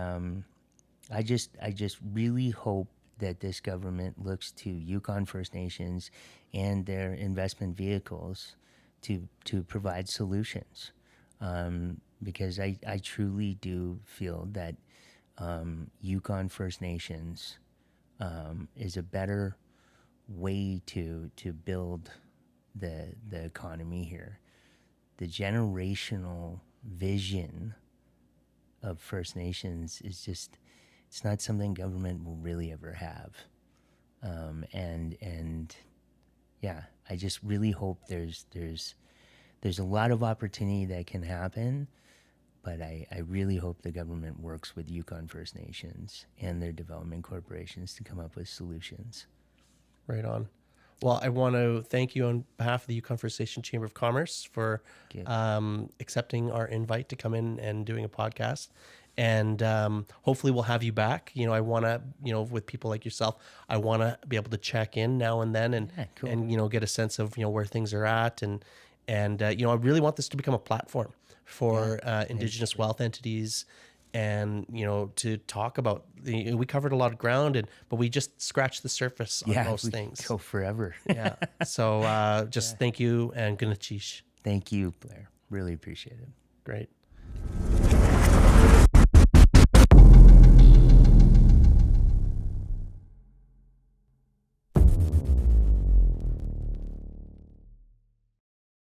Speaker 2: I just really hope that this government looks to Yukon First Nations and their investment vehicles to provide solutions. Because I truly do feel that Yukon First Nations is a better way to build the economy here. The generational vision of First Nations is just, it's not something government will really ever have. And yeah, I just really hope there's a lot of opportunity that can happen, but I really hope the government works with Yukon First Nations and their development corporations to come up with solutions.
Speaker 1: Right on. Well, I want to thank you on behalf of the Yukon First Nation Chamber of Commerce for accepting our invite to come in and doing a podcast. And hopefully we'll have you back. You know, I want to, you know, with people like yourself, I want to be able to check in now and then and you know, get a sense of, you know, where things are at. And you know, I really want this to become a platform for Indigenous wealth entities, and you know, to talk about we covered a lot of ground, but we just scratched the surface on most things.
Speaker 2: Go forever.
Speaker 1: So just thank you, and Gunachish.
Speaker 2: Thank you, Blair. Really appreciate it.
Speaker 1: Great.